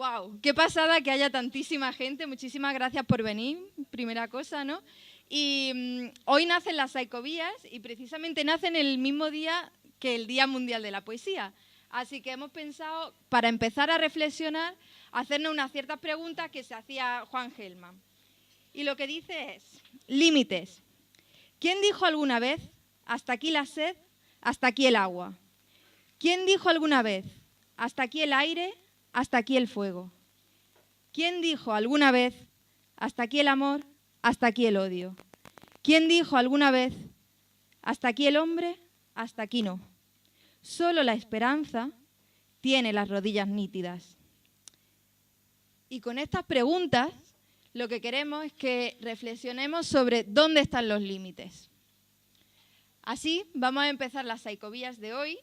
¡Wow! ¡Qué pasada que haya tantísima gente! Muchísimas gracias por venir, primera cosa, ¿no? Y hoy nacen las Psychovías y precisamente nacen el mismo día que el Día Mundial de la Poesía. Así que hemos pensado, para empezar a reflexionar, hacernos unas ciertas preguntas que se hacía Juan Gelman. Y lo que dice es, límites. ¿Quién dijo alguna vez, hasta aquí la sed, hasta aquí el agua? ¿Quién dijo alguna vez, hasta aquí el aire, hasta aquí el fuego? ¿Quién dijo alguna vez, hasta aquí el amor, hasta aquí el odio? ¿Quién dijo alguna vez, hasta aquí el hombre, hasta aquí no? Solo la esperanza tiene las rodillas nítidas. Y con estas preguntas, lo que queremos es que reflexionemos sobre dónde están los límites. Así vamos a empezar las Psychovías de hoy,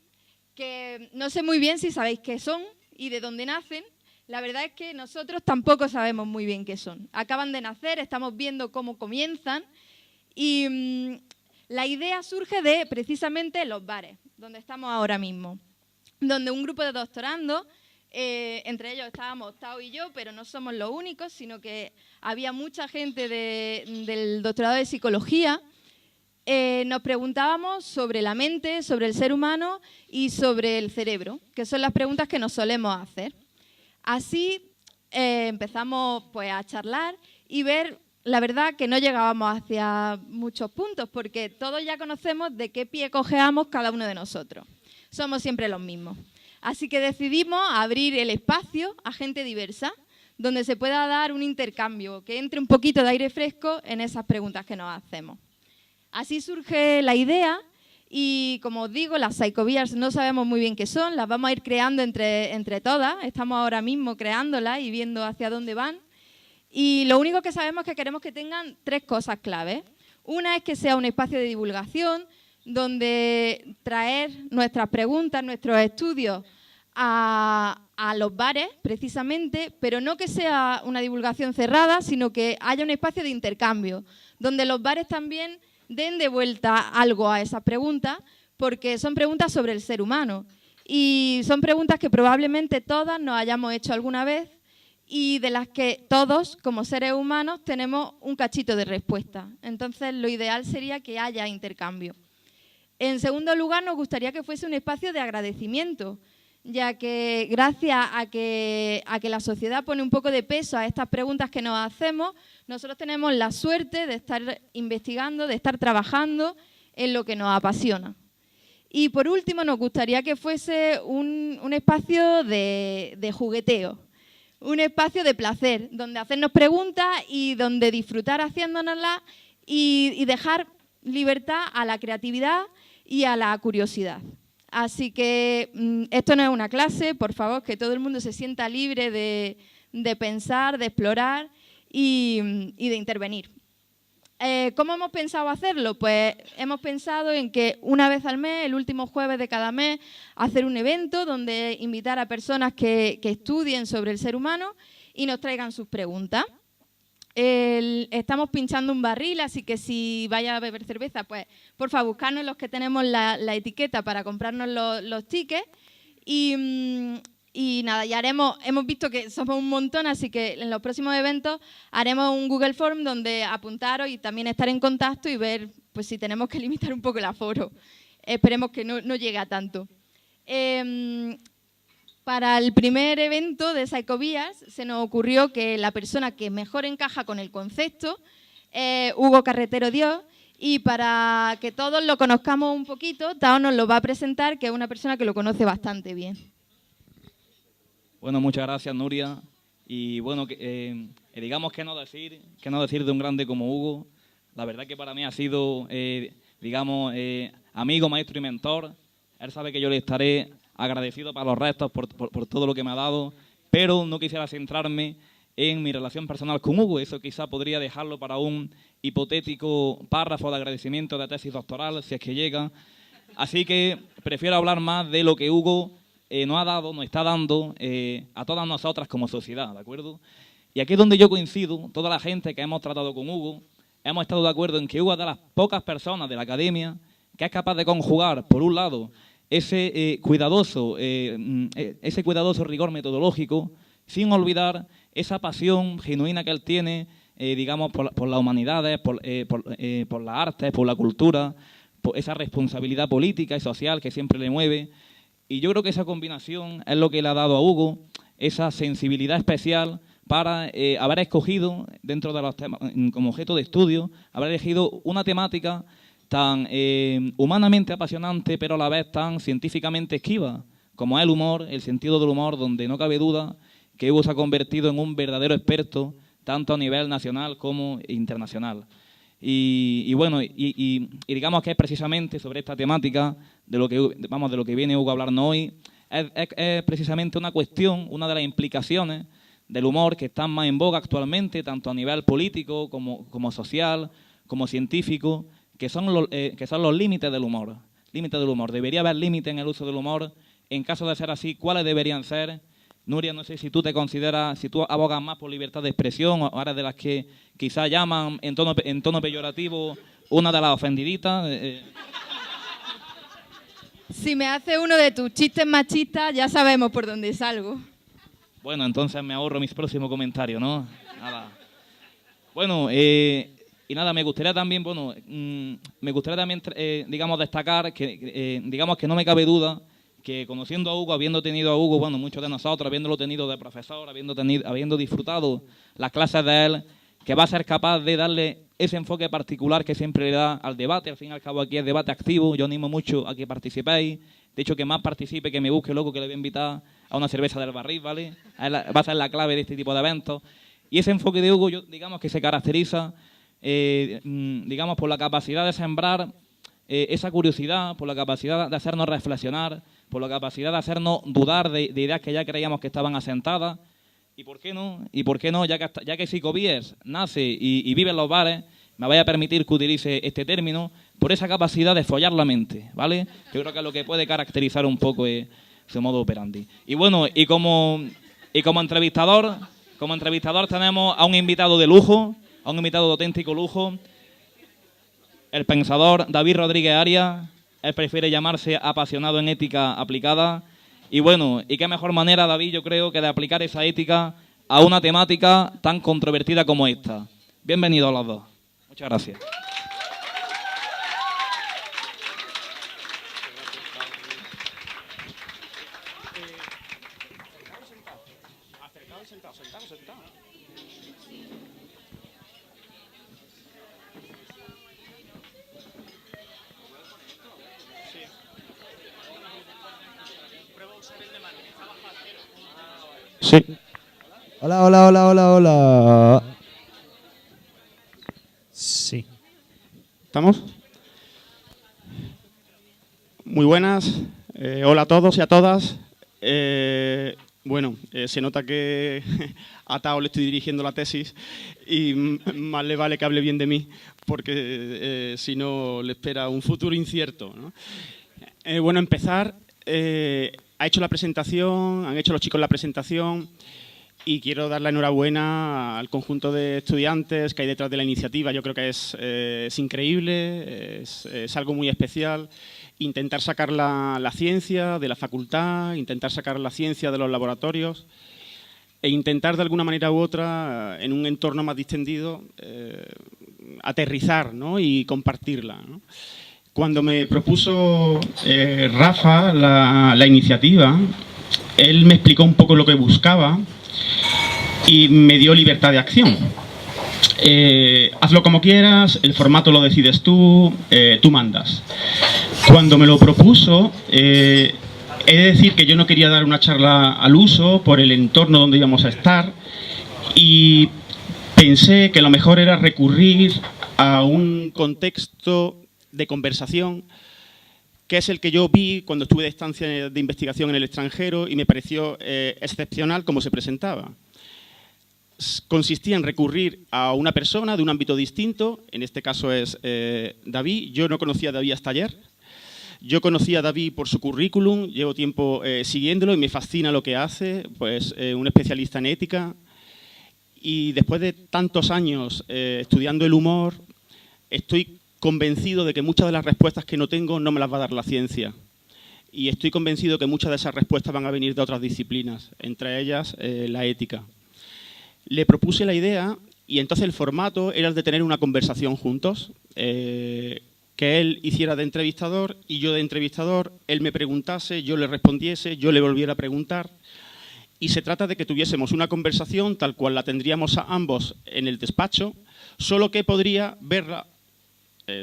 que no sé muy bien si sabéis qué son y de dónde nacen. La verdad es que nosotros tampoco sabemos muy bien qué son. Acaban de nacer, estamos viendo cómo comienzan y la idea surge de precisamente los bares, donde estamos ahora mismo, donde un grupo de doctorandos, entre ellos estábamos Tao y yo, pero no somos los únicos, sino que había mucha gente del doctorado de psicología. Nos preguntábamos sobre la mente, sobre el ser humano y sobre el cerebro, que son las preguntas que nos solemos hacer. Así empezamos pues, a charlar y ver, la verdad, que no llegábamos hacia muchos puntos, porque todos ya conocemos de qué pie cojeamos cada uno de nosotros. Somos siempre los mismos. Así que decidimos abrir el espacio a gente diversa, donde se pueda dar un intercambio, que entre un poquito de aire fresco en esas preguntas que nos hacemos. Así surge la idea y, como os digo, las Psychovías no sabemos muy bien qué son, las vamos a ir creando entre todas, estamos ahora mismo creándolas y viendo hacia dónde van. Y lo único que sabemos es que queremos que tengan tres cosas claves. Una es que sea un espacio de divulgación donde traer nuestras preguntas, nuestros estudios a los bares, precisamente, pero no que sea una divulgación cerrada, sino que haya un espacio de intercambio, donde los bares también den de vuelta algo a esas preguntas, porque son preguntas sobre el ser humano y son preguntas que probablemente todas nos hayamos hecho alguna vez y de las que todos, como seres humanos, tenemos un cachito de respuesta. Entonces, lo ideal sería que haya intercambio. En segundo lugar, nos gustaría que fuese un espacio de agradecimiento, ya que gracias a que la sociedad pone un poco de peso a estas preguntas que nos hacemos, nosotros tenemos la suerte de estar investigando, de estar trabajando en lo que nos apasiona. Y por último, nos gustaría que fuese un espacio de jugueteo, un espacio de placer, donde hacernos preguntas y donde disfrutar haciéndonoslas y dejar libertad a la creatividad y a la curiosidad. Así que esto no es una clase, por favor, que todo el mundo se sienta libre de pensar, de explorar y de intervenir. ¿Cómo hemos pensado hacerlo? Pues hemos pensado en que una vez al mes, el último jueves de cada mes, hacer un evento donde invitar a personas que estudien sobre el ser humano y nos traigan sus preguntas. Estamos pinchando un barril, así que si vaya a beber cerveza, pues por favor, buscarnos los que tenemos la etiqueta para comprarnos los tickets. Y nada, ya hemos visto que somos un montón, así que en los próximos eventos haremos un Google Form donde apuntaros y también estar en contacto y ver pues, si tenemos que limitar un poco el aforo. Esperemos que no llegue a tanto. Para el primer evento de Psychovías se nos ocurrió que la persona que mejor encaja con el concepto es Hugo Carretero Dios, y para que todos lo conozcamos un poquito, Tao nos lo va a presentar, que es una persona que lo conoce bastante bien. Bueno, muchas gracias, Nuria. Y bueno, digamos qué no decir de un grande como Hugo. La verdad que para mí ha sido, amigo, maestro y mentor. Él sabe que yo le estaré agradecido para los restos por todo lo que me ha dado, pero no quisiera centrarme en mi relación personal con Hugo. Eso quizá podría dejarlo para un hipotético párrafo de agradecimiento de tesis doctoral, si es que llega. Así que prefiero hablar más de lo que Hugo nos está dando a todas nosotras como sociedad, ¿de acuerdo? Y aquí es donde yo coincido, toda la gente que hemos tratado con Hugo, hemos estado de acuerdo en que Hugo es de las pocas personas de la academia que es capaz de conjugar, por un lado, ese cuidadoso rigor metodológico, sin olvidar esa pasión genuina que él tiene, digamos, por las humanidades, por las artes, por la cultura, por esa responsabilidad política y social que siempre le mueve. Y yo creo que esa combinación es lo que le ha dado a Hugo esa sensibilidad especial para haber escogido, dentro de los temas, como objeto de estudio, haber elegido una temática tan humanamente apasionante, pero a la vez tan científicamente esquiva, como es el humor, el sentido del humor, donde no cabe duda que Hugo se ha convertido en un verdadero experto, tanto a nivel nacional como internacional. Y bueno, y digamos que es precisamente sobre esta temática de lo que viene Hugo a hablarnos hoy, es precisamente una cuestión, una de las implicaciones del humor que están más en boga actualmente, tanto a nivel político como social, como científico, que son los límites del humor. Límites del humor. ¿Debería haber límites en el uso del humor? En caso de ser así, ¿cuáles deberían ser? Nuria, no sé si tú te consideras, si tú abogas más por libertad de expresión, o eres de las que quizás llaman en tono peyorativo una de las ofendiditas. Si me hace uno de tus chistes machistas, ya sabemos por dónde salgo. Bueno, entonces me ahorro mis próximos comentarios, ¿no? Nada. Bueno, y nada, me gustaría también, digamos, destacar que, digamos, que no me cabe duda que conociendo a Hugo, habiendo tenido a Hugo, bueno, muchos de nosotros, habiéndolo tenido de profesor, habiendo disfrutado las clases de él, que va a ser capaz de darle ese enfoque particular que siempre le da al debate. Al fin y al cabo aquí es debate activo, yo animo mucho a que participéis, de hecho que más participe, que me busque loco, que le voy a invitar a una cerveza del barril, ¿vale? Va a ser la clave de este tipo de eventos. Y ese enfoque de Hugo, yo, digamos que se caracteriza, digamos, por la capacidad de sembrar esa curiosidad, por la capacidad de hacernos reflexionar, por la capacidad de hacernos dudar de ideas que ya creíamos que estaban asentadas. ¿Y por qué no? Ya que Psicovías nace y vive en los bares, me vaya a permitir que utilice este término, por esa capacidad de follar la mente, ¿vale? Yo creo que es lo que puede caracterizar un poco su modo operandi. Y bueno, como entrevistador tenemos a un invitado de lujo, a un invitado de auténtico lujo, el pensador David Rodríguez Arias. Él prefiere llamarse apasionado en ética aplicada. Y bueno, y qué mejor manera, David, yo creo, que de aplicar esa ética a una temática tan controvertida como esta. Bienvenidos a los dos. Muchas gracias. Sí. Hola, hola, hola, hola, hola. Sí. ¿Estamos? Muy buenas. Hola a todos y a todas. Bueno, se nota que a Tao le estoy dirigiendo la tesis y más le vale que hable bien de mí, porque si no le espera un futuro incierto, ¿no? Bueno, empezar. Han hecho los chicos la presentación y quiero dar la enhorabuena al conjunto de estudiantes que hay detrás de la iniciativa. Yo creo que es increíble, es algo muy especial. Intentar sacar la ciencia de la facultad, intentar sacar la ciencia de los laboratorios e intentar de alguna manera u otra, en un entorno más distendido, aterrizar, ¿no? Y compartirla, ¿no? Cuando me propuso Rafa la iniciativa, él me explicó un poco lo que buscaba y me dio libertad de acción. Hazlo como quieras, el formato lo decides tú, tú mandas. Cuando me lo propuso, he de decir que yo no quería dar una charla al uso por el entorno donde íbamos a estar y pensé que lo mejor era recurrir a un contexto de conversación, que es el que yo vi cuando estuve de estancia de investigación en el extranjero y me pareció excepcional cómo se presentaba. Consistía en recurrir a una persona de un ámbito distinto, en este caso es David. Yo no conocía a David hasta ayer. Yo conocía a David por su currículum, llevo tiempo siguiéndolo y me fascina lo que hace, pues un especialista en ética. Y después de tantos años estudiando el humor, estoy convencido de que muchas de las respuestas que no tengo no me las va a dar la ciencia. y estoy convencido que muchas de esas respuestas van a venir de otras disciplinas, entre ellas la ética. Le propuse la idea y entonces el formato era el de tener una conversación juntos, que él hiciera de entrevistador y yo de entrevistador, él me preguntase, yo le respondiese, yo le volviera a preguntar. Y se trata de que tuviésemos una conversación tal cual la tendríamos a ambos en el despacho, solo que podría verla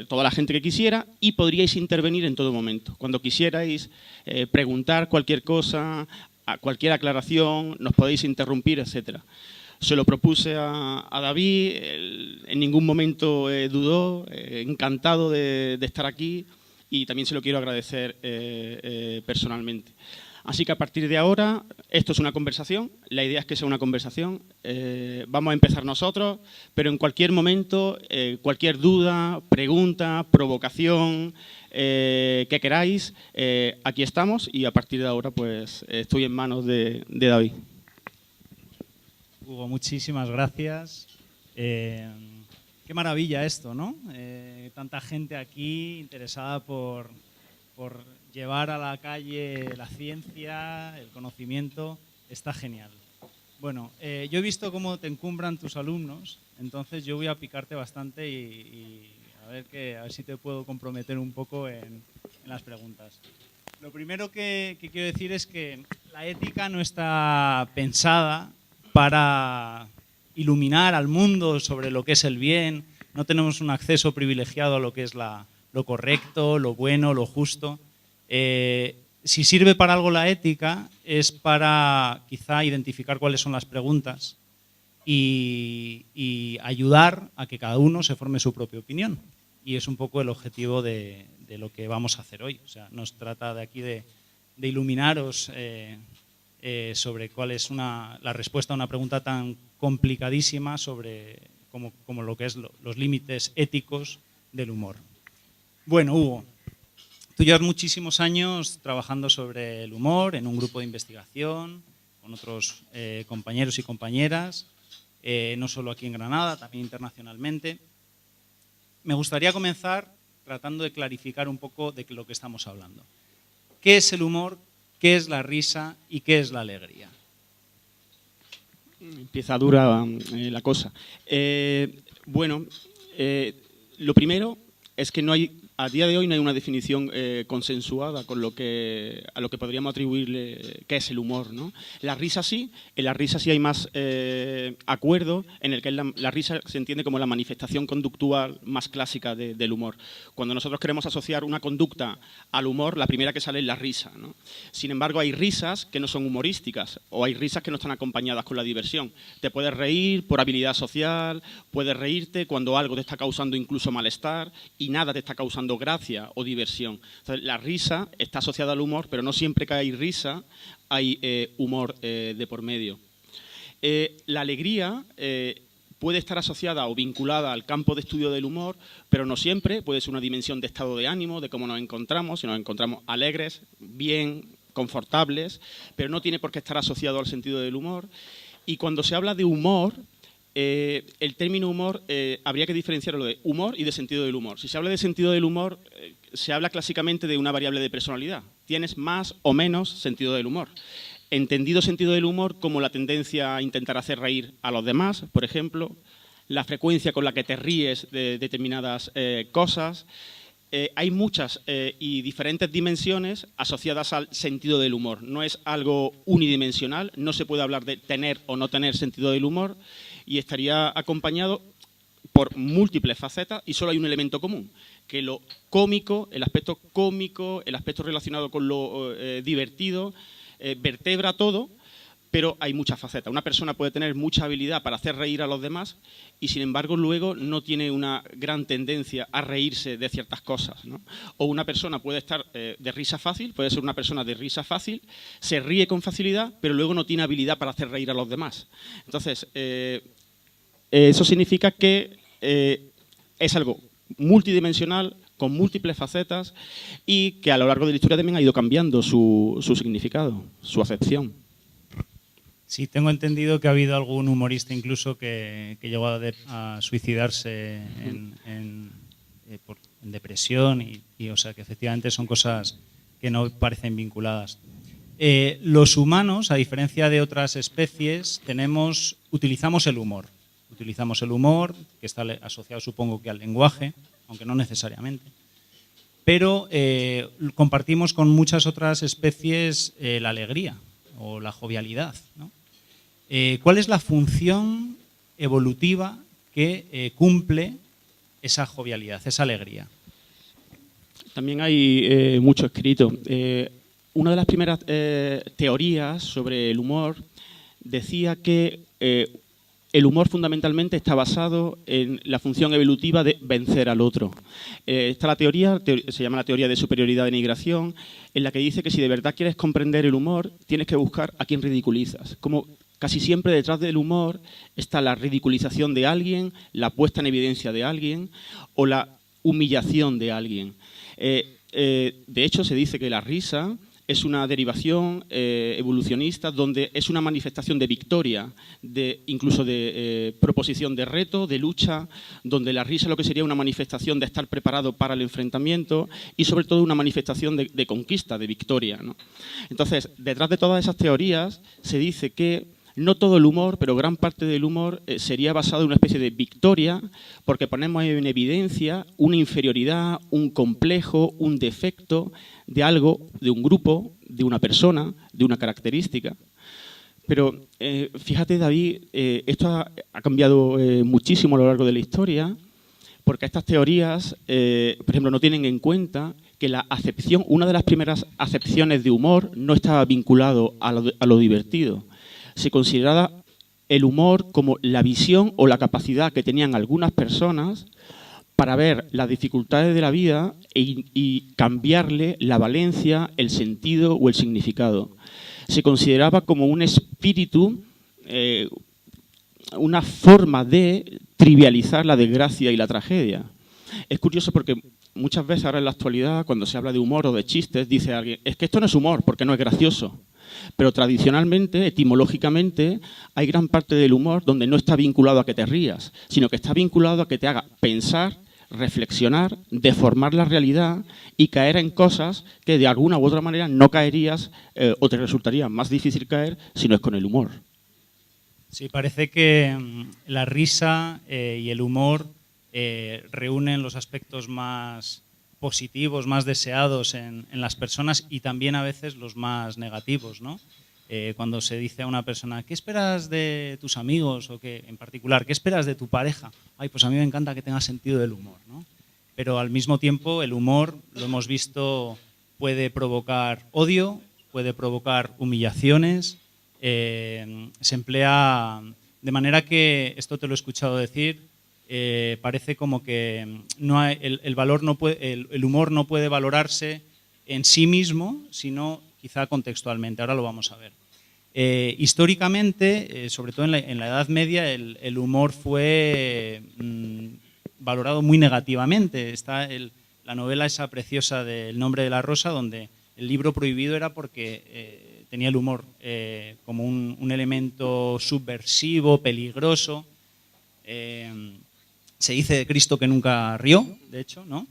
toda la gente que quisiera y podríais intervenir en todo momento. Cuando quisierais preguntar cualquier cosa, cualquier aclaración, nos podéis interrumpir, etcétera. Se lo propuse a David, él en ningún momento dudó, encantado de estar aquí y también se lo quiero agradecer personalmente. Así que a partir de ahora, esto es una conversación, la idea es que sea una conversación, vamos a empezar nosotros, pero en cualquier momento, cualquier duda, pregunta, provocación, que queráis, aquí estamos y a partir de ahora pues estoy en manos de David. Hugo, muchísimas gracias. Qué maravilla esto, ¿no? Tanta gente aquí interesada por llevar a la calle la ciencia, el conocimiento, está genial. Bueno, yo he visto cómo te encumbran tus alumnos, entonces yo voy a picarte bastante y a ver si te puedo comprometer un poco en las preguntas. Lo primero que quiero decir es que la ética no está pensada para iluminar al mundo sobre lo que es el bien, no tenemos un acceso privilegiado a lo que es lo correcto, lo bueno, lo justo. Si sirve para algo la ética es para quizá identificar cuáles son las preguntas y ayudar a que cada uno se forme su propia opinión. Y es un poco el objetivo de lo que vamos a hacer hoy. O sea, nos trata de aquí de iluminaros sobre cuál es la respuesta a una pregunta tan complicadísima como lo que es los límites éticos del humor. Bueno, Hugo, tú llevas muchísimos años trabajando sobre el humor en un grupo de investigación, con otros compañeros y compañeras, no solo aquí en Granada, también internacionalmente. Me gustaría comenzar tratando de clarificar un poco de lo que estamos hablando. ¿Qué es el humor? ¿Qué es la risa y qué es la alegría? Empieza dura la cosa. Lo primero es que a día de hoy no hay una definición consensuada a lo que podríamos atribuirle qué es el humor, ¿no? La risa sí, en la risa sí hay más acuerdo, en el que la risa se entiende como la manifestación conductual más clásica del humor. Cuando nosotros queremos asociar una conducta al humor, la primera que sale es la risa, ¿no? Sin embargo, hay risas que no son humorísticas o hay risas que no están acompañadas con la diversión. Te puedes reír por habilidad social, puedes reírte cuando algo te está causando incluso malestar y nada te está causando gracia o diversión. Entonces, la risa está asociada al humor, pero no siempre que hay risa hay humor de por medio. La alegría puede estar asociada o vinculada al campo de estudio del humor, pero no siempre. Puede ser una dimensión de estado de ánimo, de cómo nos encontramos, si nos encontramos alegres, bien, confortables, pero no tiene por qué estar asociado al sentido del humor. Y cuando se habla de humor, el término humor habría que diferenciarlo de humor y de sentido del humor. Si se habla de sentido del humor, se habla clásicamente de una variable de personalidad. Tienes más o menos sentido del humor. Entendido sentido del humor como la tendencia a intentar hacer reír a los demás, por ejemplo, la frecuencia con la que te ríes de determinadas cosas. Hay muchas y diferentes dimensiones asociadas al sentido del humor. No es algo unidimensional, no se puede hablar de tener o no tener sentido del humor y estaría acompañado por múltiples facetas y solo hay un elemento común, que lo cómico, el aspecto relacionado con lo divertido, vertebra todo, pero hay muchas facetas. Una persona puede tener mucha habilidad para hacer reír a los demás y, sin embargo, luego no tiene una gran tendencia a reírse de ciertas cosas, ¿no? O una persona puede estar de risa fácil, puede ser una persona de risa fácil, se ríe con facilidad, pero luego no tiene habilidad para hacer reír a los demás. Entonces, eso significa que es algo multidimensional, con múltiples facetas y que a lo largo de la historia también ha ido cambiando su significado, su acepción. Sí, tengo entendido que ha habido algún humorista incluso que llegó a suicidarse en depresión y o sea que efectivamente son cosas que no parecen vinculadas. Los humanos, a diferencia de otras especies, utilizamos el humor. Utilizamos el humor, que está asociado supongo que al lenguaje, aunque no necesariamente. Pero compartimos con muchas otras especies la alegría o la jovialidad, ¿no? ¿Cuál es la función evolutiva que cumple esa jovialidad, esa alegría? También hay mucho escrito. Una de las primeras teorías sobre el humor decía que el humor fundamentalmente está basado en la función evolutiva de vencer al otro. Está la teoría, se llama la teoría de superioridad de denigración, en la que dice que si de verdad quieres comprender el humor, tienes que buscar a quién ridiculizas. Como casi siempre detrás del humor está la ridiculización de alguien, la puesta en evidencia de alguien o la humillación de alguien. De hecho, se dice que la risa es una derivación evolucionista donde es una manifestación de victoria, incluso de proposición de reto, de lucha, donde la risa lo que sería una manifestación de estar preparado para el enfrentamiento y sobre todo una manifestación de conquista, de victoria, ¿no? Entonces, detrás de todas esas teorías se dice que no todo el humor, pero gran parte del humor sería basado en una especie de victoria, porque ponemos en evidencia una inferioridad, un complejo, un defecto de algo, de un grupo, de una persona, de una característica. Pero fíjate, David, esto ha cambiado muchísimo a lo largo de la historia, porque estas teorías, por ejemplo, no tienen en cuenta que la acepción, una de las primeras acepciones de humor no estaba vinculado a lo divertido. Se consideraba el humor como la visión o la capacidad que tenían algunas personas para ver las dificultades de la vida y cambiarle la valencia, el sentido o el significado. Se consideraba como un espíritu, una forma de trivializar la desgracia y la tragedia. Es curioso porque muchas veces ahora en la actualidad, cuando se habla de humor o de chistes, dice alguien, es que esto no es humor porque no es gracioso. Pero tradicionalmente, etimológicamente, hay gran parte del humor donde no está vinculado a que te rías, sino que está vinculado a que te haga pensar, reflexionar, deformar la realidad y caer en cosas que de alguna u otra manera no caerías o te resultaría más difícil caer si no es con el humor. Sí, parece que la risa y el humor reúnen los aspectos más positivos, más deseados en las personas y también a veces los más negativos, ¿no? Cuando se dice a una persona, ¿qué esperas de tus amigos? O que, en particular, ¿qué esperas de tu pareja? Ay, pues a mí me encanta que tenga sentido del humor, ¿no? Pero al mismo tiempo el humor, lo hemos visto, puede provocar odio, puede provocar humillaciones, se emplea de manera que, esto te lo he escuchado decir, parece como que no hay, el humor no puede valorarse en sí mismo, sino quizá contextualmente. Ahora lo vamos a ver. Históricamente, sobre todo en la Edad Media, el humor fue valorado muy negativamente. Está la novela esa preciosa de El nombre de la rosa, donde el libro prohibido era porque tenía el humor como un elemento subversivo, peligroso. Se dice de Cristo que nunca rió, de hecho, ¿no?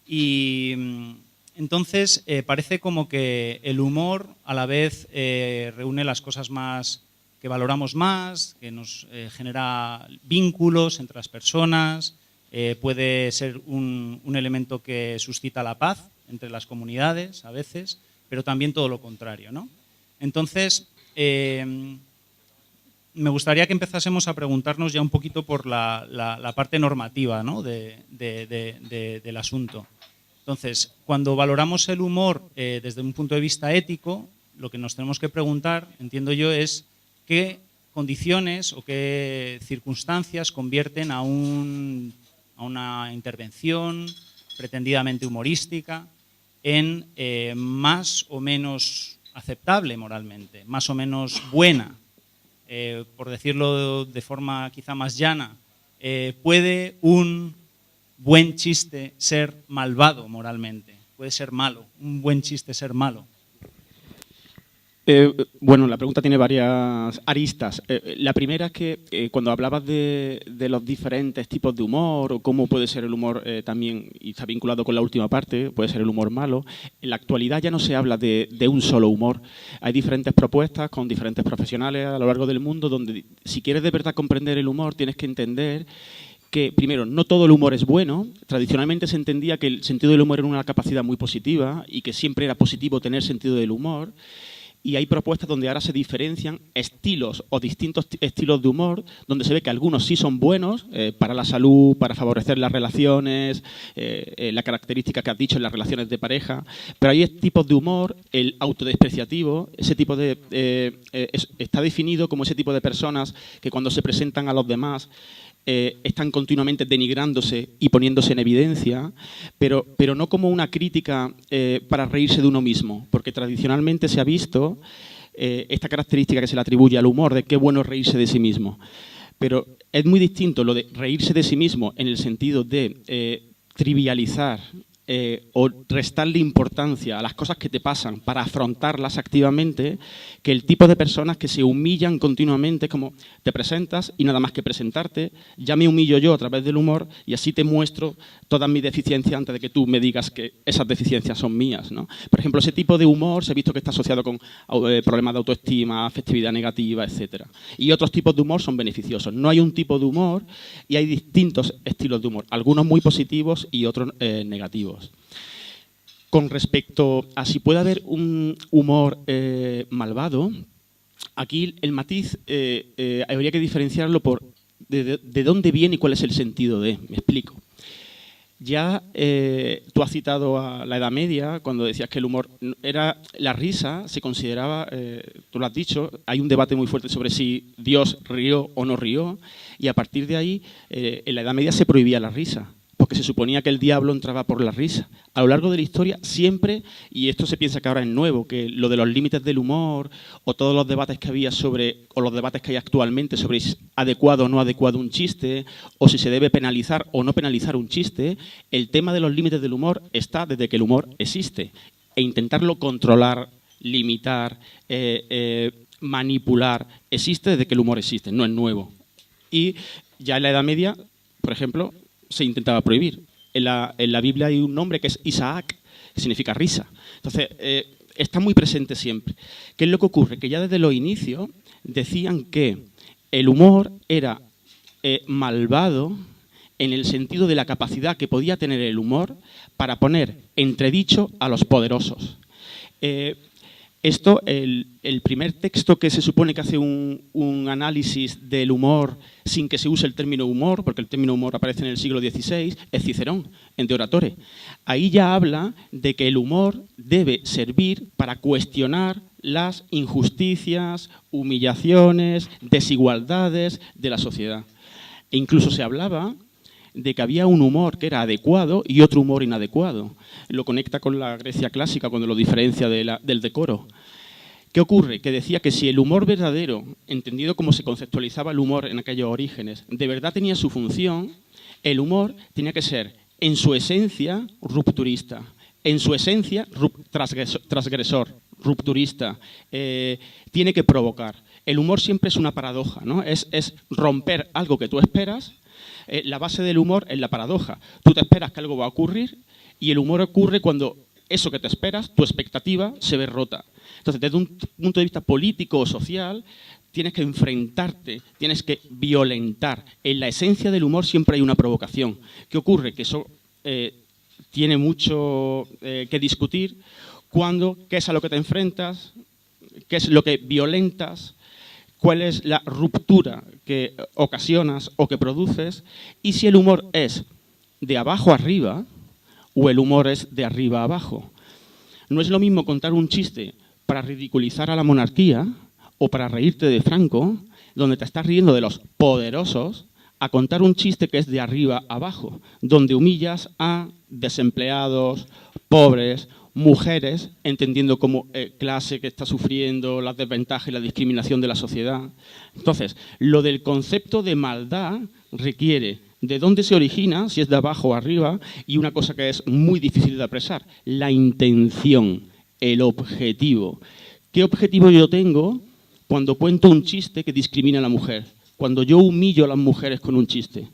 Y entonces parece como que el humor a la vez reúne las cosas más que valoramos más, que nos genera vínculos entre las personas, puede ser un elemento que suscita la paz entre las comunidades a veces, pero también todo lo contrario, ¿no? Entonces, me gustaría que empezásemos a preguntarnos ya un poquito por la parte normativa, ¿no? del asunto. Entonces, cuando valoramos el humor desde un punto de vista ético, lo que nos tenemos que preguntar, entiendo yo, es qué condiciones o qué circunstancias convierten a una intervención pretendidamente humorística en más o menos aceptable moralmente, más o menos buena. Por decirlo de forma quizá más llana, ¿puede un buen chiste ser malvado moralmente? ¿Puede ser malo? ¿Un buen chiste ser malo? Bueno, la pregunta tiene varias aristas. La primera es que cuando hablabas de los diferentes tipos de humor o cómo puede ser el humor también, y está vinculado con la última parte, puede ser el humor malo, en la actualidad ya no se habla de un solo humor. Hay diferentes propuestas con diferentes profesionales a lo largo del mundo donde si quieres de verdad comprender el humor tienes que entender que, primero, no todo el humor es bueno. Tradicionalmente se entendía que el sentido del humor era una capacidad muy positiva y que siempre era positivo tener sentido del humor. Y hay propuestas donde ahora se diferencian estilos o distintos estilos de humor, donde se ve que algunos sí son buenos para la salud, para favorecer las relaciones, la característica que has dicho en las relaciones de pareja. Pero hay tipos de humor, el autodespreciativo, ese tipo está definido como ese tipo de personas que cuando se presentan a los demás están continuamente denigrándose y poniéndose en evidencia, pero no como una crítica para reírse de uno mismo, porque tradicionalmente se ha visto esta característica que se le atribuye al humor, de qué bueno es reírse de sí mismo. Pero es muy distinto lo de reírse de sí mismo en el sentido de trivializar o restarle importancia a las cosas que te pasan para afrontarlas activamente, que el tipo de personas que se humillan continuamente, como te presentas y nada más que presentarte, ya me humillo yo a través del humor y así te muestro todas mis deficiencias antes de que tú me digas que esas deficiencias son mías, ¿no? Por ejemplo, ese tipo de humor se ha visto que está asociado con problemas de autoestima, afectividad negativa, etcétera. Y otros tipos de humor son beneficiosos. No hay un tipo de humor y hay distintos estilos de humor, algunos muy positivos y otros negativos. Con respecto a si puede haber un humor malvado, aquí el matiz habría que diferenciarlo por de dónde viene y cuál es el sentido de. Me explico. Ya tú has citado a la Edad Media, cuando decías que el humor era la risa, se consideraba, tú lo has dicho, hay un debate muy fuerte sobre si Dios rió o no rió, y a partir de ahí, en la Edad Media se prohibía la risa, porque se suponía que el diablo entraba por la risa. A lo largo de la historia siempre, y esto se piensa que ahora es nuevo, que lo de los límites del humor o todos los debates que había o los debates que hay actualmente sobre si es adecuado o no adecuado un chiste, o si se debe penalizar o no penalizar un chiste, el tema de los límites del humor está desde que el humor existe. E intentarlo controlar, limitar, manipular, existe desde que el humor existe, no es nuevo. Y ya en la Edad Media, por ejemplo, se intentaba prohibir. En la Biblia hay un nombre que es Isaac, que significa risa. Entonces, está muy presente siempre. ¿Qué es lo que ocurre? Que ya desde los inicios decían que el humor era malvado en el sentido de la capacidad que podía tener el humor para poner entredicho a los poderosos. Esto, el primer texto que se supone que hace un análisis del humor sin que se use el término humor, porque el término humor aparece en el siglo XVI, es Cicerón, en De Oratore. Ahí ya habla de que el humor debe servir para cuestionar las injusticias, humillaciones, desigualdades de la sociedad. E incluso se hablaba de que había un humor que era adecuado y otro humor inadecuado. Lo conecta con la Grecia clásica cuando lo diferencia del decoro. ¿Qué ocurre? Que decía que si el humor verdadero, entendido como se conceptualizaba el humor en aquellos orígenes, de verdad tenía su función, el humor tenía que ser, en su esencia, rupturista, en su esencia, transgresor, rupturista, tiene que provocar. El humor siempre es una paradoja, ¿no? Es romper algo que tú esperas. La base del humor es la paradoja. Tú te esperas que algo va a ocurrir y el humor ocurre cuando eso que te esperas, tu expectativa, se ve rota. Entonces, desde un punto de vista político o social, tienes que enfrentarte, tienes que violentar. En la esencia del humor siempre hay una provocación. ¿Qué ocurre? Que eso tiene mucho que discutir. ¿Qué es a lo que te enfrentas? ¿Qué es lo que violentas? ¿Cuál es la ruptura que ocasionas o que produces? Y si el humor es de abajo arriba o el humor es de arriba abajo. No es lo mismo contar un chiste para ridiculizar a la monarquía o para reírte de Franco, donde te estás riendo de los poderosos, a contar un chiste que es de arriba abajo, donde humillas a desempleados, pobres, mujeres, entendiendo como clase que está sufriendo las desventajas y la discriminación de la sociedad. Entonces, lo del concepto de maldad requiere de dónde se origina, si es de abajo o arriba, y una cosa que es muy difícil de apresar, la intención, el objetivo. ¿Qué objetivo yo tengo cuando cuento un chiste que discrimina a la mujer? Cuando yo humillo a las mujeres con un chiste.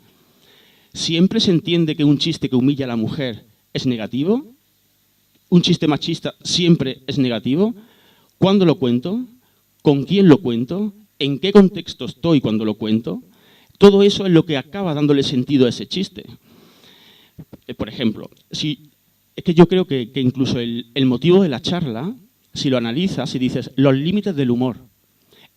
¿Siempre se entiende que un chiste que humilla a la mujer es negativo? ¿Un chiste machista siempre es negativo? ¿Cuándo lo cuento? ¿Con quién lo cuento? ¿En qué contexto estoy cuando lo cuento? Todo eso es lo que acaba dándole sentido a ese chiste. Por ejemplo, es que yo creo que incluso el motivo de la charla, si lo analizas y dices los límites del humor.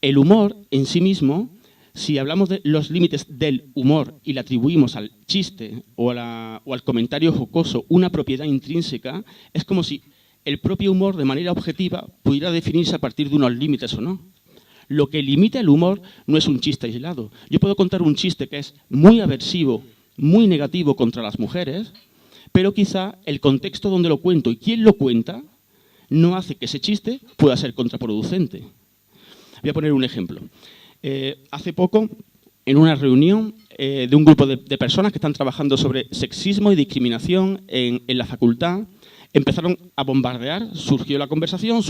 El humor en sí mismo, si hablamos de los límites del humor y le atribuimos al chiste o al comentario jocoso una propiedad intrínseca, es como si el propio humor de manera objetiva pudiera definirse a partir de unos límites o no. Lo que limita el humor no es un chiste aislado. Yo puedo contar un chiste que es muy aversivo, muy negativo contra las mujeres, pero quizá el contexto donde lo cuento y quién lo cuenta no hace que ese chiste pueda ser contraproducente. Voy a poner un ejemplo. Hace poco, en una reunión de un grupo de personas que están trabajando sobre sexismo y discriminación en la facultad, empezaron a bombardear, surge la conversación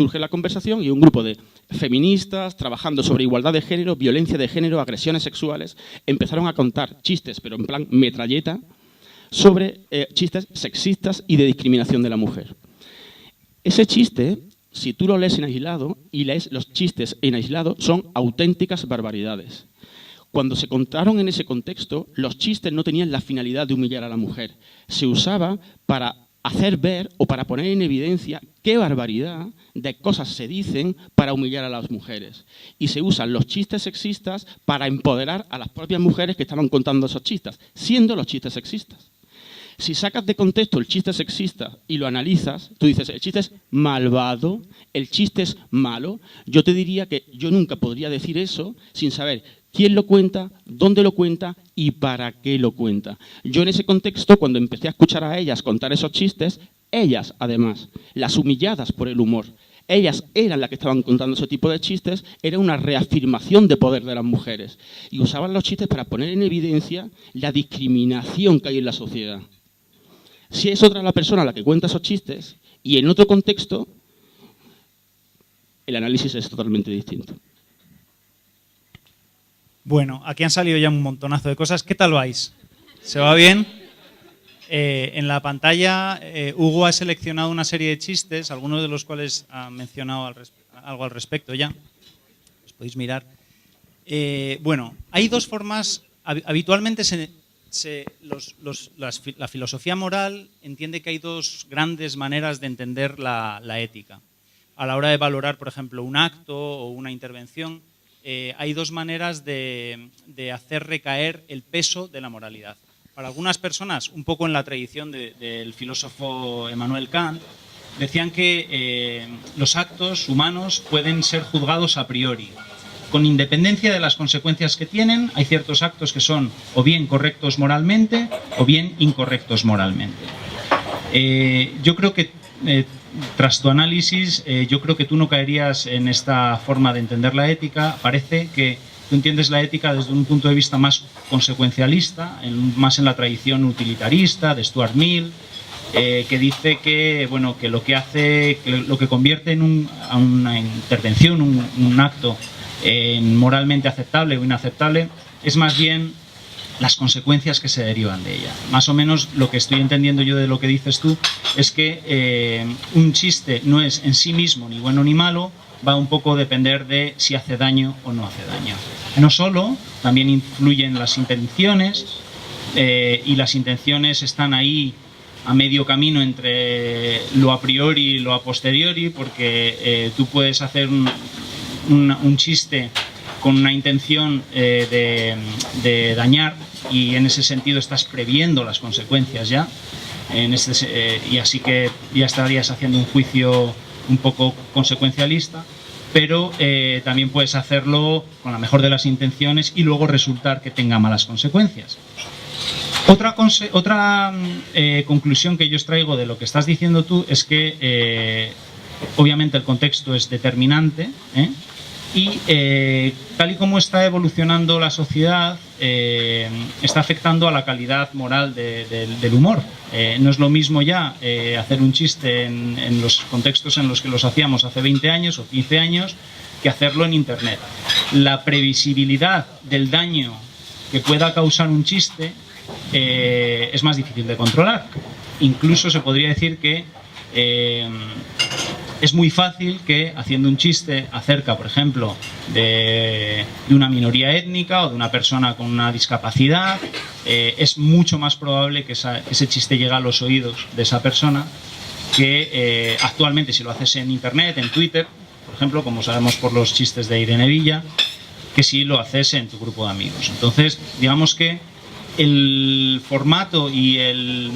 y un grupo de feministas trabajando sobre igualdad de género, violencia de género, agresiones sexuales, empezaron a contar chistes, pero en plan metralleta, sobre chistes sexistas y de discriminación de la mujer. Ese chiste, si tú lo lees en aislado y lees los chistes en aislado, son auténticas barbaridades. Cuando se contaron en ese contexto, los chistes no tenían la finalidad de humillar a la mujer. Se usaba para hacer ver o para poner en evidencia qué barbaridad de cosas se dicen para humillar a las mujeres. Y se usan los chistes sexistas para empoderar a las propias mujeres que estaban contando esos chistes, siendo los chistes sexistas. Si sacas de contexto el chiste sexista y lo analizas, tú dices, el chiste es malvado, el chiste es malo. Yo te diría que yo nunca podría decir eso sin saber quién lo cuenta, dónde lo cuenta y para qué lo cuenta. Yo en ese contexto, cuando empecé a escuchar a ellas contar esos chistes, ellas además, las humilladas por el humor, ellas eran las que estaban contando ese tipo de chistes, era una reafirmación de poder de las mujeres. Y usaban los chistes para poner en evidencia la discriminación que hay en la sociedad. Si es otra la persona la que cuenta esos chistes y en otro contexto, el análisis es totalmente distinto. Bueno, aquí han salido ya un montonazo de cosas. ¿Qué tal vais? ¿Se va bien? En la pantalla, Hugo ha seleccionado una serie de chistes, algunos de los cuales ha mencionado algo al respecto ya. Los podéis mirar. Bueno, hay dos formas. Habitualmente la filosofía moral entiende que hay dos grandes maneras de entender la ética. A la hora de valorar, por ejemplo, un acto o una intervención, hay dos maneras de hacer recaer el peso de la moralidad. Para algunas personas, un poco en la tradición del filósofo Immanuel Kant, decían que los actos humanos pueden ser juzgados a priori. Con independencia de las consecuencias que tienen, hay ciertos actos que son o bien correctos moralmente o bien incorrectos moralmente. Yo creo que, tras tu análisis, yo creo que tú no caerías en esta forma de entender la ética. Parece que tú entiendes la ética desde un punto de vista más consecuencialista, más en la tradición utilitarista de Stuart Mill, que dice que, bueno, que lo que convierte en una intervención, un acto moralmente aceptable o inaceptable, es más bien las consecuencias que se derivan de ella. Más o menos lo que estoy entendiendo yo de lo que dices tú es que un chiste no es en sí mismo ni bueno ni malo, va un poco a depender de si hace daño o no hace daño. No solo, también influyen las intenciones, y las intenciones están ahí a medio camino entre lo a priori y lo a posteriori, porque tú puedes hacer un chiste con una intención de dañar y en ese sentido estás previendo las consecuencias ya, y así que ya estarías haciendo un juicio un poco consecuencialista, pero también puedes hacerlo con la mejor de las intenciones y luego resultar que tenga malas consecuencias. Otra conclusión que yo extraigo de lo que estás diciendo tú es que obviamente el contexto es determinante, Y tal y como está evolucionando la sociedad, está afectando a la calidad moral del humor. No es lo mismo ya hacer un chiste en los contextos en los que los hacíamos hace 20 años o 15 años que hacerlo en Internet. La previsibilidad del daño que pueda causar un chiste es más difícil de controlar. Incluso se podría decir que es muy fácil que haciendo un chiste acerca, por ejemplo, de una minoría étnica o de una persona con una discapacidad, es mucho más probable que ese chiste llegue a los oídos de esa persona que actualmente si lo haces en Internet, en Twitter, por ejemplo, como sabemos por los chistes de Irene Villa, que si lo haces en tu grupo de amigos. Entonces, digamos que el formato y el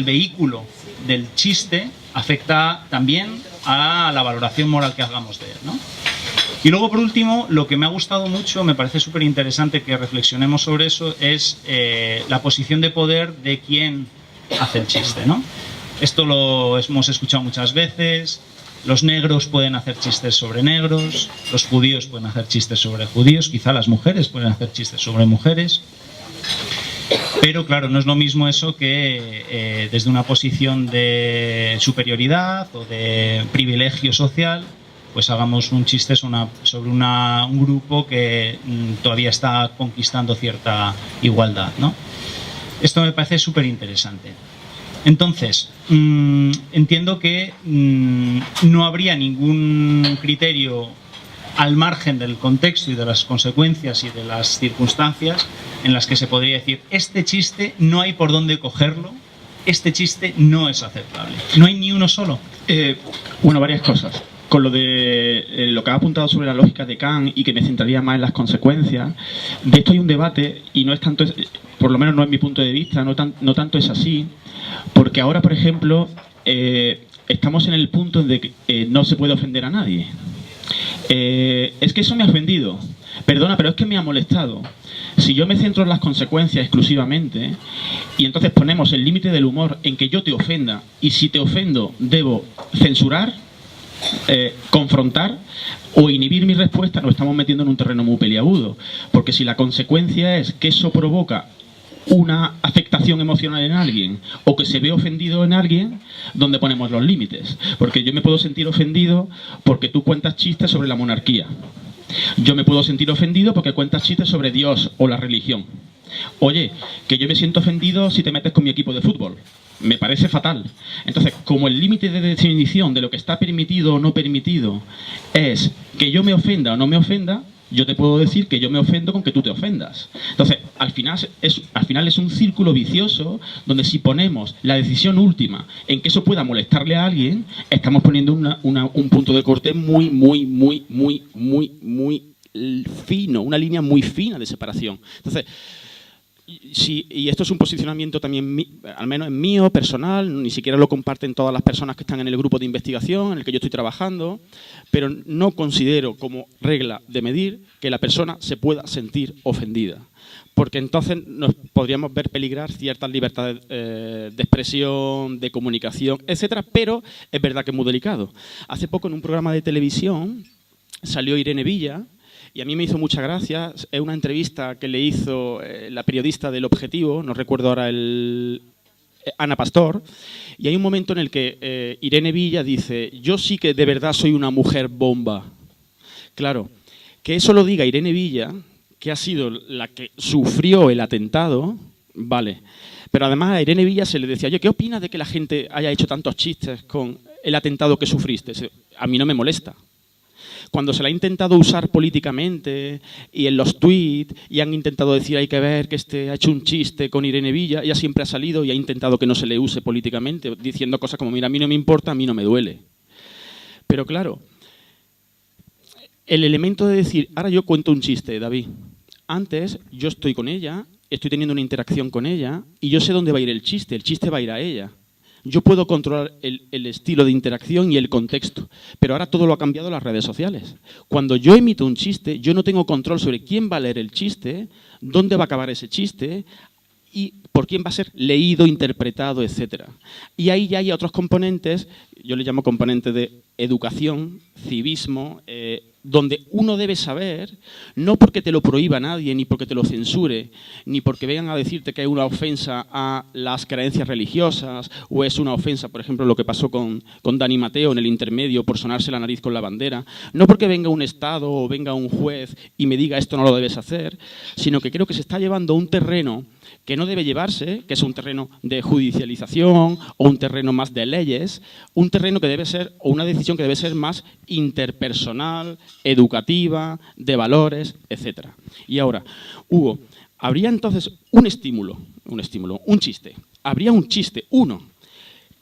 vehículo del chiste afecta también a la valoración moral que hagamos de él, ¿no? Y luego, por último, lo que me ha gustado mucho, me parece súper interesante que reflexionemos sobre eso, es la posición de poder de quien hace el chiste, ¿no? Esto lo hemos escuchado muchas veces. Los negros pueden hacer chistes sobre negros, los judíos pueden hacer chistes sobre judíos, quizá las mujeres pueden hacer chistes sobre mujeres. Pero claro, no es lo mismo eso que desde una posición de superioridad o de privilegio social, pues hagamos un chiste sobre un grupo que todavía está conquistando cierta igualdad, ¿no? Esto me parece súper interesante. Entonces, entiendo que no habría ningún criterio al margen del contexto y de las consecuencias y de las circunstancias en las que se podría decir este chiste no hay por dónde cogerlo, este chiste no es aceptable. No hay ni uno solo. Bueno, varias cosas. Con lo de lo que ha apuntado sobre la lógica de Kant y que me centraría más en las consecuencias, de esto hay un debate y no es tanto, por lo menos no es mi punto de vista, no tanto es así, porque ahora, por ejemplo, estamos en el punto en que no se puede ofender a nadie. Es que eso me ha ofendido. Perdona, pero es que me ha molestado. Si yo me centro en las consecuencias exclusivamente y entonces ponemos el límite del humor en que yo te ofenda y si te ofendo debo censurar, confrontar o inhibir mi respuesta, nos estamos metiendo en un terreno muy peliagudo. Porque si la consecuencia es que eso provoca una afectación emocional en alguien o que se ve ofendido en alguien, ¿dónde ponemos los límites? Porque yo me puedo sentir ofendido porque tú cuentas chistes sobre la monarquía. Yo me puedo sentir ofendido porque cuentas chistes sobre Dios o la religión. Oye, que yo me siento ofendido si te metes con mi equipo de fútbol. Me parece fatal. Entonces, como el límite de definición de lo que está permitido o no permitido es que yo me ofenda o no me ofenda, yo te puedo decir que yo me ofendo con que tú te ofendas. Entonces, al final es un círculo vicioso donde si ponemos la decisión última en que eso pueda molestarle a alguien, estamos poniendo un punto de corte muy fino, una línea muy fina de separación. Entonces, y esto es un posicionamiento también, al menos es mío, personal, ni siquiera lo comparten todas las personas que están en el grupo de investigación en el que yo estoy trabajando, pero no considero como regla de medir que la persona se pueda sentir ofendida, porque entonces nos podríamos ver peligrar ciertas libertades de expresión, de comunicación, etcétera, pero es verdad que es muy delicado. Hace poco en un programa de televisión salió Irene Villa. Y a mí me hizo mucha gracia, es una entrevista que le hizo la periodista del Objetivo, no recuerdo ahora Ana Pastor, y hay un momento en el que Irene Villa dice, yo sí que de verdad soy una mujer bomba. Claro, que eso lo diga Irene Villa, que ha sido la que sufrió el atentado, vale, pero además a Irene Villa se le decía, oye, ¿qué opinas de que la gente haya hecho tantos chistes con el atentado que sufriste? A mí no me molesta. Cuando se la ha intentado usar políticamente y en los tweets y han intentado decir hay que ver que ha hecho un chiste con Irene Villa, ella siempre ha salido y ha intentado que no se le use políticamente, diciendo cosas como mira, a mí no me importa, a mí no me duele. Pero claro, el elemento de decir, ahora yo cuento un chiste, David, antes yo estoy con ella, estoy teniendo una interacción con ella y yo sé dónde va a ir el chiste va a ir a ella. Yo puedo controlar el estilo de interacción y el contexto, pero ahora todo lo ha cambiado las redes sociales. Cuando yo emito un chiste, yo no tengo control sobre quién va a leer el chiste, dónde va a acabar ese chiste y por quién va a ser leído, interpretado, etcétera. Y ahí ya hay otros componentes, yo le llamo componentes de educación, civismo, donde uno debe saber, no porque te lo prohíba nadie, ni porque te lo censure, ni porque vengan a decirte que es una ofensa a las creencias religiosas o es una ofensa, por ejemplo, lo que pasó con Dani Mateo en el intermedio por sonarse la nariz con la bandera, no porque venga un Estado o venga un juez y me diga esto no lo debes hacer, sino que creo que se está llevando a un terreno que no debe llevarse, que es un terreno de judicialización o un terreno más de leyes, un terreno que debe ser, o una decisión que debe ser más interpersonal, educativa, de valores, etc. Y ahora, Hugo, habría entonces un estímulo, un chiste. Habría un chiste, uno,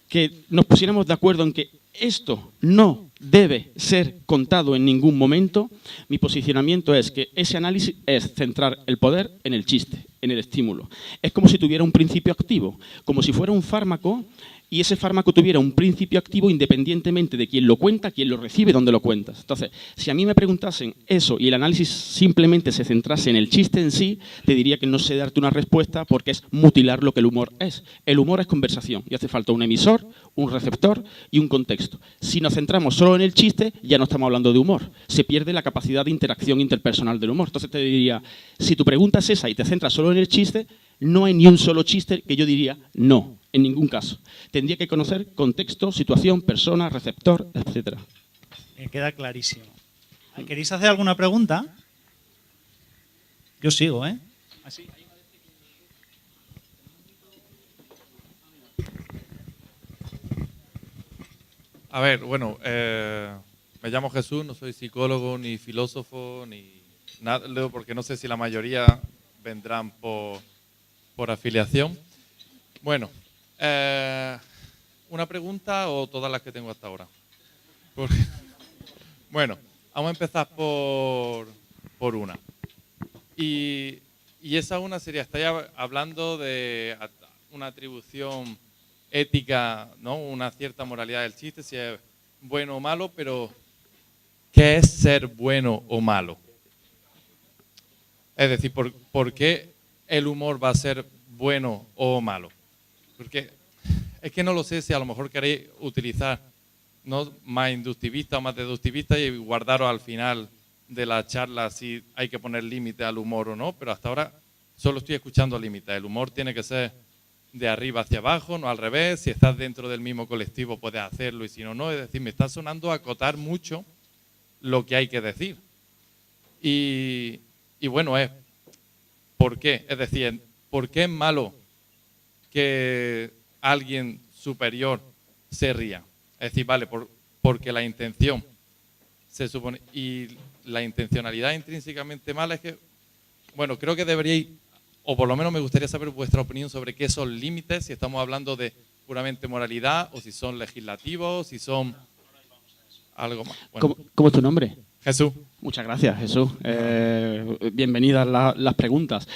que nos pusiéramos de acuerdo en que esto no debe ser contado en ningún momento. Mi posicionamiento es que ese análisis es centrar el poder en el chiste, en el estímulo. Es como si tuviera un principio activo, como si fuera un fármaco y ese fármaco tuviera un principio activo independientemente de quién lo cuenta, quién lo recibe, dónde lo cuentas. Entonces, si a mí me preguntasen eso y el análisis simplemente se centrase en el chiste en sí, te diría que no sé darte una respuesta porque es mutilar lo que el humor es. El humor es conversación y hace falta un emisor, un receptor y un contexto. Si nos centramos solo en el chiste, ya no estamos hablando de humor. Se pierde la capacidad de interacción interpersonal del humor. Entonces te diría, si tu pregunta es esa y te centras solo en el chiste, no hay ni un solo chiste que yo diría no, en ningún caso. Tendría que conocer contexto, situación, persona, receptor, etc. Me queda clarísimo. ¿Queréis hacer alguna pregunta? Yo sigo, ¿eh? Así. A ver, bueno, me llamo Jesús, no soy psicólogo ni filósofo ni nada, porque no sé si la mayoría vendrán por afiliación. Bueno, ¿una pregunta o todas las que tengo hasta ahora? Bueno, vamos a empezar por una. Y esa una sería, estáis hablando de una atribución ética, ¿no? Una cierta moralidad del chiste, si es bueno o malo, pero ¿qué es ser bueno o malo? Es decir, ¿por qué el humor va a ser bueno o malo? Porque es que no lo sé si a lo mejor queréis utilizar, ¿no?, más inductivista o más deductivista y guardaros al final de la charla si hay que poner límite al humor o no, pero hasta ahora solo estoy escuchando límites. El humor tiene que ser de arriba hacia abajo, no al revés. Si estás dentro del mismo colectivo puedes hacerlo y si no, no. Es decir, me está sonando acotar mucho lo que hay que decir. Y bueno, ¿por qué? Es decir, ¿por qué es malo que alguien superior se ría? Es decir, vale, porque la intención se supone, y la intencionalidad intrínsecamente mala es que, bueno, creo que deberíais, o por lo menos me gustaría saber vuestra opinión sobre qué son límites, si estamos hablando de puramente moralidad, o si son legislativos, si son algo más. Bueno. ¿Cómo es tu nombre? Jesús. Muchas gracias, Jesús. Bienvenidas las preguntas.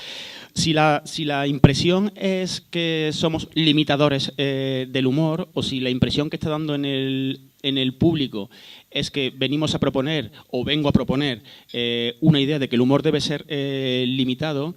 Si la impresión es que somos limitadores del humor, o si la impresión que está dando en el público es que venimos a proponer, o vengo a proponer, una idea de que el humor debe ser limitado,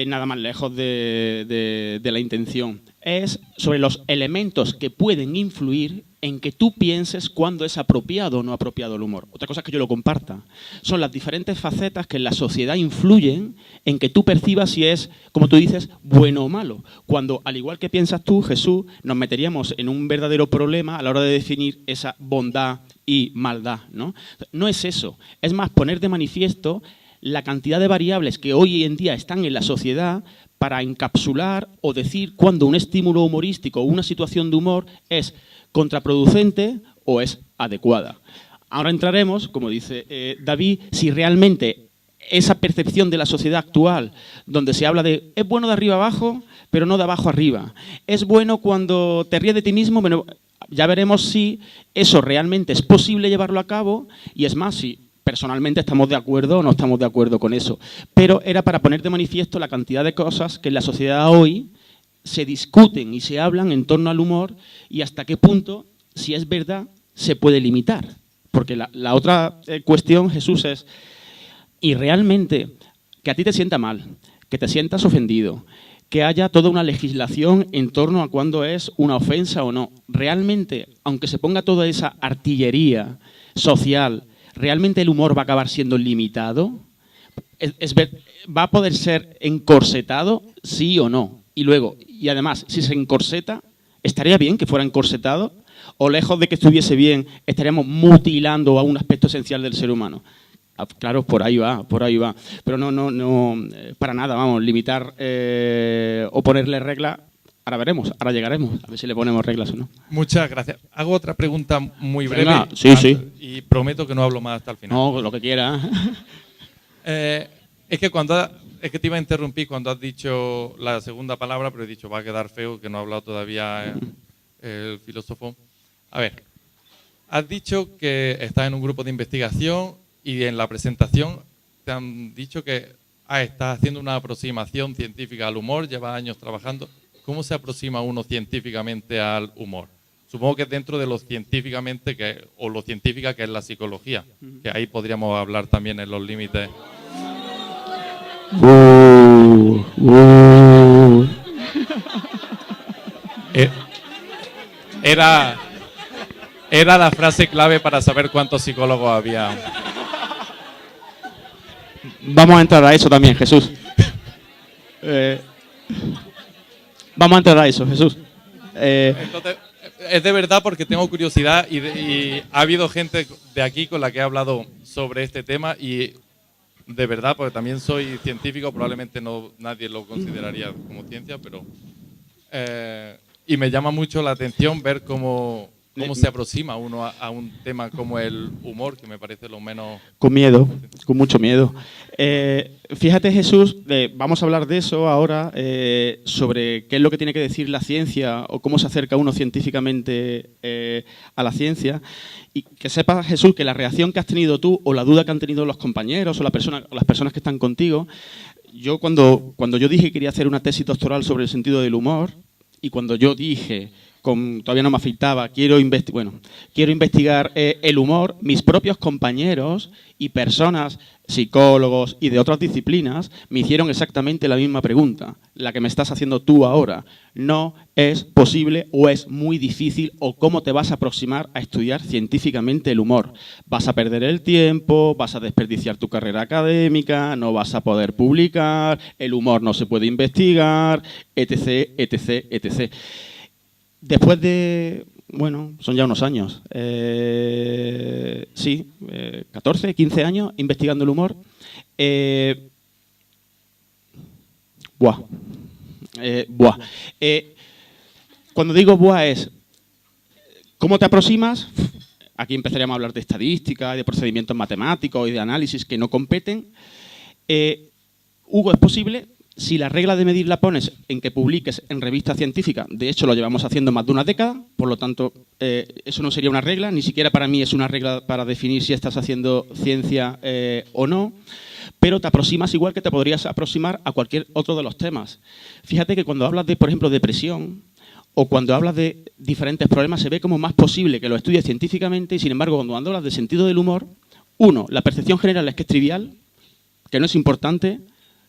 nada más lejos de la intención. Es sobre los elementos que pueden influir en que tú pienses cuándo es apropiado o no apropiado el humor. Otra cosa es que yo lo comparta. Son las diferentes facetas que en la sociedad influyen en que tú percibas si es, como tú dices, bueno o malo. Cuando, al igual que piensas tú, Jesús, nos meteríamos en un verdadero problema a la hora de definir esa bondad y maldad, ¿no? No es eso. Es más, poner de manifiesto la cantidad de variables que hoy en día están en la sociedad para encapsular o decir cuándo un estímulo humorístico o una situación de humor es contraproducente o es adecuada. Ahora entraremos, como dice David, si realmente esa percepción de la sociedad actual, donde se habla de es bueno de arriba abajo, pero no de abajo arriba. Es bueno cuando te ríes de ti mismo, pero ya veremos si eso realmente es posible llevarlo a cabo, y es más, si personalmente estamos de acuerdo o no estamos de acuerdo con eso. Pero era para poner de manifiesto la cantidad de cosas que en la sociedad hoy se discuten y se hablan en torno al humor y hasta qué punto, si es verdad, se puede limitar. Porque la otra cuestión, Jesús, es, y realmente, que a ti te sienta mal, que te sientas ofendido, que haya toda una legislación en torno a cuándo es una ofensa o no. Realmente, aunque se ponga toda esa artillería social, ¿realmente el humor va a acabar siendo limitado? ¿Va a poder ser encorsetado, sí o no? Y luego, y además, si se encorseta, ¿estaría bien que fuera encorsetado? ¿O lejos de que estuviese bien, estaríamos mutilando a un aspecto esencial del ser humano? Claro, por ahí va. Pero no, para nada, vamos, limitar o ponerle reglas. Ahora veremos, ahora llegaremos, a ver si le ponemos reglas o no. Muchas gracias. Hago otra pregunta muy breve. Venga, sí. Y prometo que no hablo más hasta el final. No, lo que quiera. Es que te iba a interrumpir cuando has dicho la segunda palabra, pero he dicho, va a quedar feo, que no ha hablado todavía el filósofo. A ver, has dicho que estás en un grupo de investigación y en la presentación te han dicho que estás haciendo una aproximación científica al humor, llevas años trabajando. ¿Cómo se aproxima uno científicamente al humor? Supongo que es dentro de lo científicamente o lo científica que es la psicología, que ahí podríamos hablar también en los límites. Era la frase clave para saber cuántos psicólogos había. Vamos a entrar a eso también, Jesús. Vamos a entrar a eso, Jesús. Entonces, es de verdad porque tengo curiosidad y ha habido gente de aquí con la que he hablado sobre este tema y de verdad, porque también soy científico, probablemente nadie lo consideraría como ciencia, pero y me llama mucho la atención ver cómo se aproxima uno a un tema como el humor, que me parece lo menos... Con miedo, con mucho miedo. Fíjate, Jesús, vamos a hablar de eso ahora, sobre qué es lo que tiene que decir la ciencia o cómo se acerca uno científicamente a la ciencia. Y que sepas, Jesús, que la reacción que has tenido tú o la duda que han tenido los compañeros o las personas que están contigo, yo cuando yo dije que quería hacer una tesis doctoral sobre el sentido del humor y cuando yo dije... todavía no me afeitaba, quiero investigar el humor, mis propios compañeros y personas, psicólogos y de otras disciplinas, me hicieron exactamente la misma pregunta, la que me estás haciendo tú ahora. No es posible o es muy difícil o cómo te vas a aproximar a estudiar científicamente el humor. Vas a perder el tiempo, vas a desperdiciar tu carrera académica, no vas a poder publicar, el humor no se puede investigar, etc., etc., etc., Después de, son ya unos años, 14, 15 años investigando el humor. Cuando digo es, ¿cómo te aproximas? Aquí empezaríamos a hablar de estadística, de procedimientos matemáticos y de análisis que no competen. Hugo, ¿es posible? Si la regla de medir la pones en que publiques en revista científica, de hecho lo llevamos haciendo más de una década, por lo tanto eso no sería una regla, ni siquiera para mí es una regla para definir si estás haciendo ciencia o no, pero te aproximas igual que te podrías aproximar a cualquier otro de los temas. Fíjate que cuando hablas de, por ejemplo, depresión o cuando hablas de diferentes problemas se ve como más posible que lo estudies científicamente y sin embargo cuando hablas de sentido del humor, la percepción general es que es trivial, que no es importante,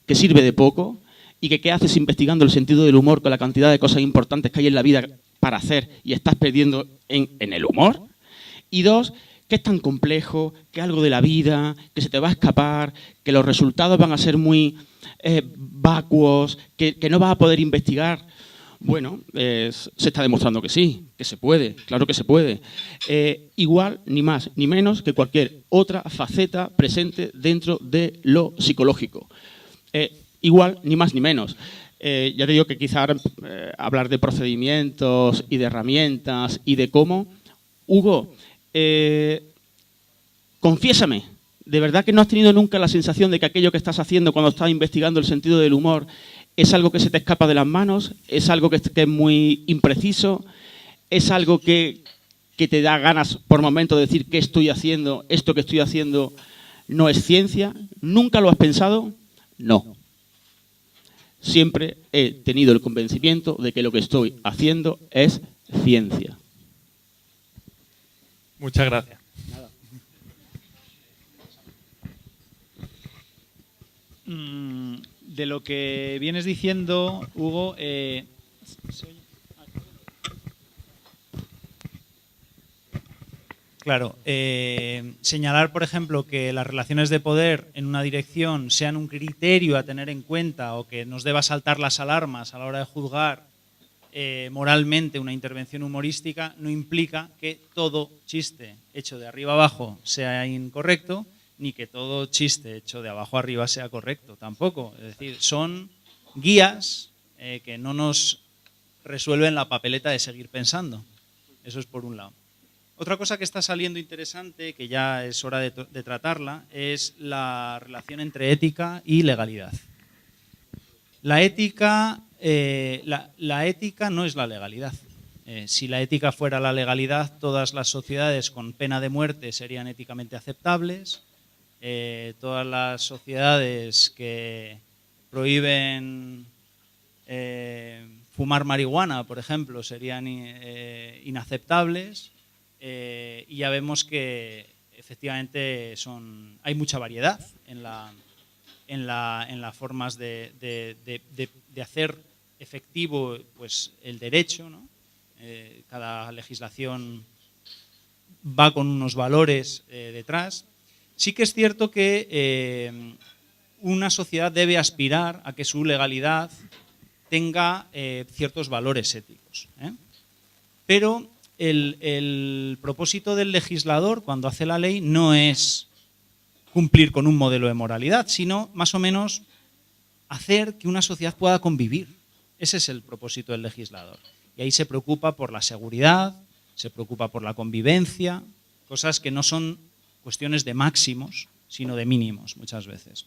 que sirve de poco y que qué haces investigando el sentido del humor con la cantidad de cosas importantes que hay en la vida para hacer y estás perdiendo en el humor. Y dos, que es tan complejo, que algo de la vida, que se te va a escapar, que los resultados van a ser muy vacuos, que no vas a poder investigar. Bueno, se está demostrando que sí, que se puede, claro que se puede. Igual, ni más ni menos que cualquier otra faceta presente dentro de lo psicológico. Igual, ni más ni menos. Ya te digo que quizá ahora hablar de procedimientos y de herramientas y de cómo. Hugo, confiésame, ¿de verdad que no has tenido nunca la sensación de que aquello que estás haciendo cuando estás investigando el sentido del humor es algo que se te escapa de las manos? ¿Es algo que es muy impreciso? ¿Es algo que te da ganas por momento de decir qué estoy haciendo, esto que estoy haciendo no es ciencia? ¿Nunca lo has pensado? No. Siempre he tenido el convencimiento de que lo que estoy haciendo es ciencia. Muchas gracias. Nada. De lo que vienes diciendo, Hugo, Claro, señalar, por ejemplo, que las relaciones de poder en una dirección sean un criterio a tener en cuenta o que nos deba saltar las alarmas a la hora de juzgar moralmente una intervención humorística no implica que todo chiste hecho de arriba abajo sea incorrecto, ni que todo chiste hecho de abajo arriba sea correcto tampoco. Es decir, son guías que no nos resuelven la papeleta de seguir pensando. Eso es por un lado. Otra cosa que está saliendo interesante, que ya es hora de tratarla, es la relación entre ética y legalidad. La ética no es la legalidad. Si la ética fuera la legalidad, todas las sociedades con pena de muerte serían éticamente aceptables. Todas las sociedades que prohíben fumar marihuana, por ejemplo, serían inaceptables. Y ya vemos que efectivamente hay mucha variedad en las formas de hacer efectivo pues, el derecho, ¿no? Cada legislación va con unos valores detrás. Sí que es cierto que una sociedad debe aspirar a que su legalidad tenga ciertos valores éticos, pero el propósito del legislador cuando hace la ley no es cumplir con un modelo de moralidad, sino más o menos hacer que una sociedad pueda convivir. Ese es el propósito del legislador. Y ahí se preocupa por la seguridad, se preocupa por la convivencia, cosas que no son cuestiones de máximos, sino de mínimos muchas veces.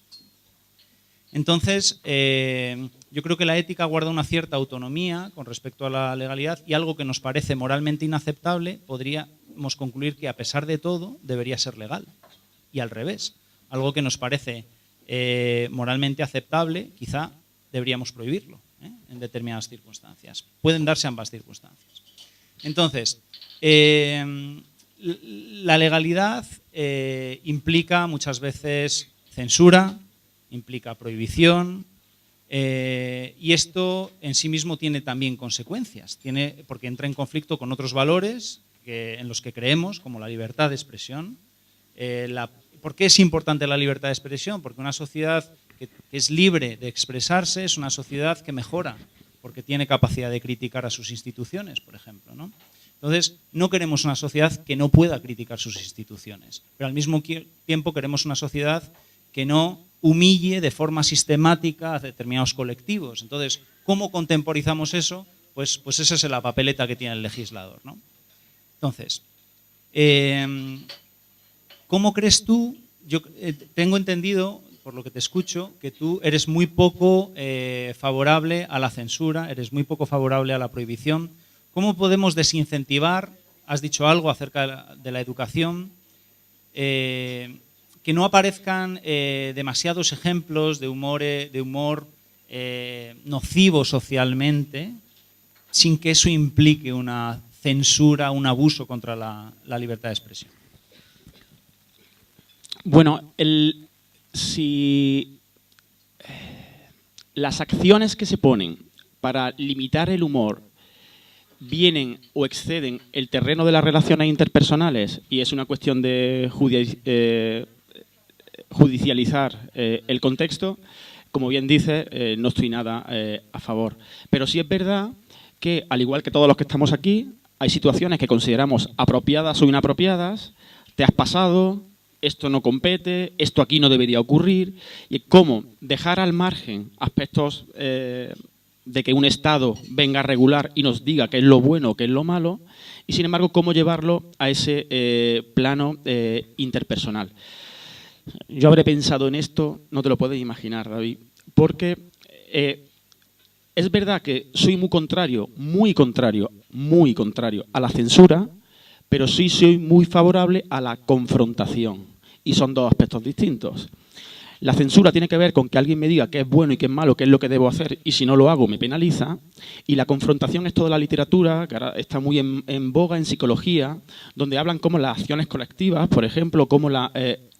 Entonces, yo creo que la ética guarda una cierta autonomía con respecto a la legalidad y algo que nos parece moralmente inaceptable podríamos concluir que a pesar de todo debería ser legal. Y al revés, algo que nos parece moralmente aceptable quizá deberíamos prohibirlo en determinadas circunstancias. Pueden darse ambas circunstancias. Entonces, la legalidad implica muchas veces censura, implica prohibición, y esto en sí mismo tiene también consecuencias, porque entra en conflicto con otros valores en los que creemos, como la libertad de expresión. ¿Por qué es importante la libertad de expresión? Porque una sociedad que es libre de expresarse es una sociedad que mejora, porque tiene capacidad de criticar a sus instituciones, por ejemplo, ¿no? Entonces, no queremos una sociedad que no pueda criticar sus instituciones, pero al mismo tiempo queremos una sociedad que no humille de forma sistemática a determinados colectivos. Entonces, ¿cómo contemporizamos eso? Pues esa es la papeleta que tiene el legislador, ¿no? Entonces, ¿cómo crees tú? Yo tengo entendido, por lo que te escucho, que tú eres muy poco favorable a la censura, eres muy poco favorable a la prohibición. ¿Cómo podemos desincentivar? Has dicho algo acerca de la educación. Que no aparezcan demasiados ejemplos de humor nocivo socialmente, sin que eso implique una censura, un abuso contra la libertad de expresión. Bueno, si las acciones que se ponen para limitar el humor vienen o exceden el terreno de las relaciones interpersonales y es una cuestión de judicializar el contexto, como bien dice, no estoy nada a favor. Pero sí es verdad que, al igual que todos los que estamos aquí, hay situaciones que consideramos apropiadas o inapropiadas, te has pasado, esto no compete, esto aquí no debería ocurrir, y cómo dejar al margen aspectos de que un Estado venga a regular y nos diga qué es lo bueno, qué es lo malo, y sin embargo cómo llevarlo a ese plano interpersonal. Yo habré pensado en esto, no te lo puedes imaginar, David, porque es verdad que soy muy contrario a la censura, pero sí soy muy favorable a la confrontación, y son dos aspectos distintos. La censura tiene que ver con que alguien me diga qué es bueno y qué es malo, qué es lo que debo hacer, y si no lo hago me penaliza. Y la confrontación es toda la literatura, que ahora está muy en boga en psicología, donde hablan como las acciones colectivas, por ejemplo, como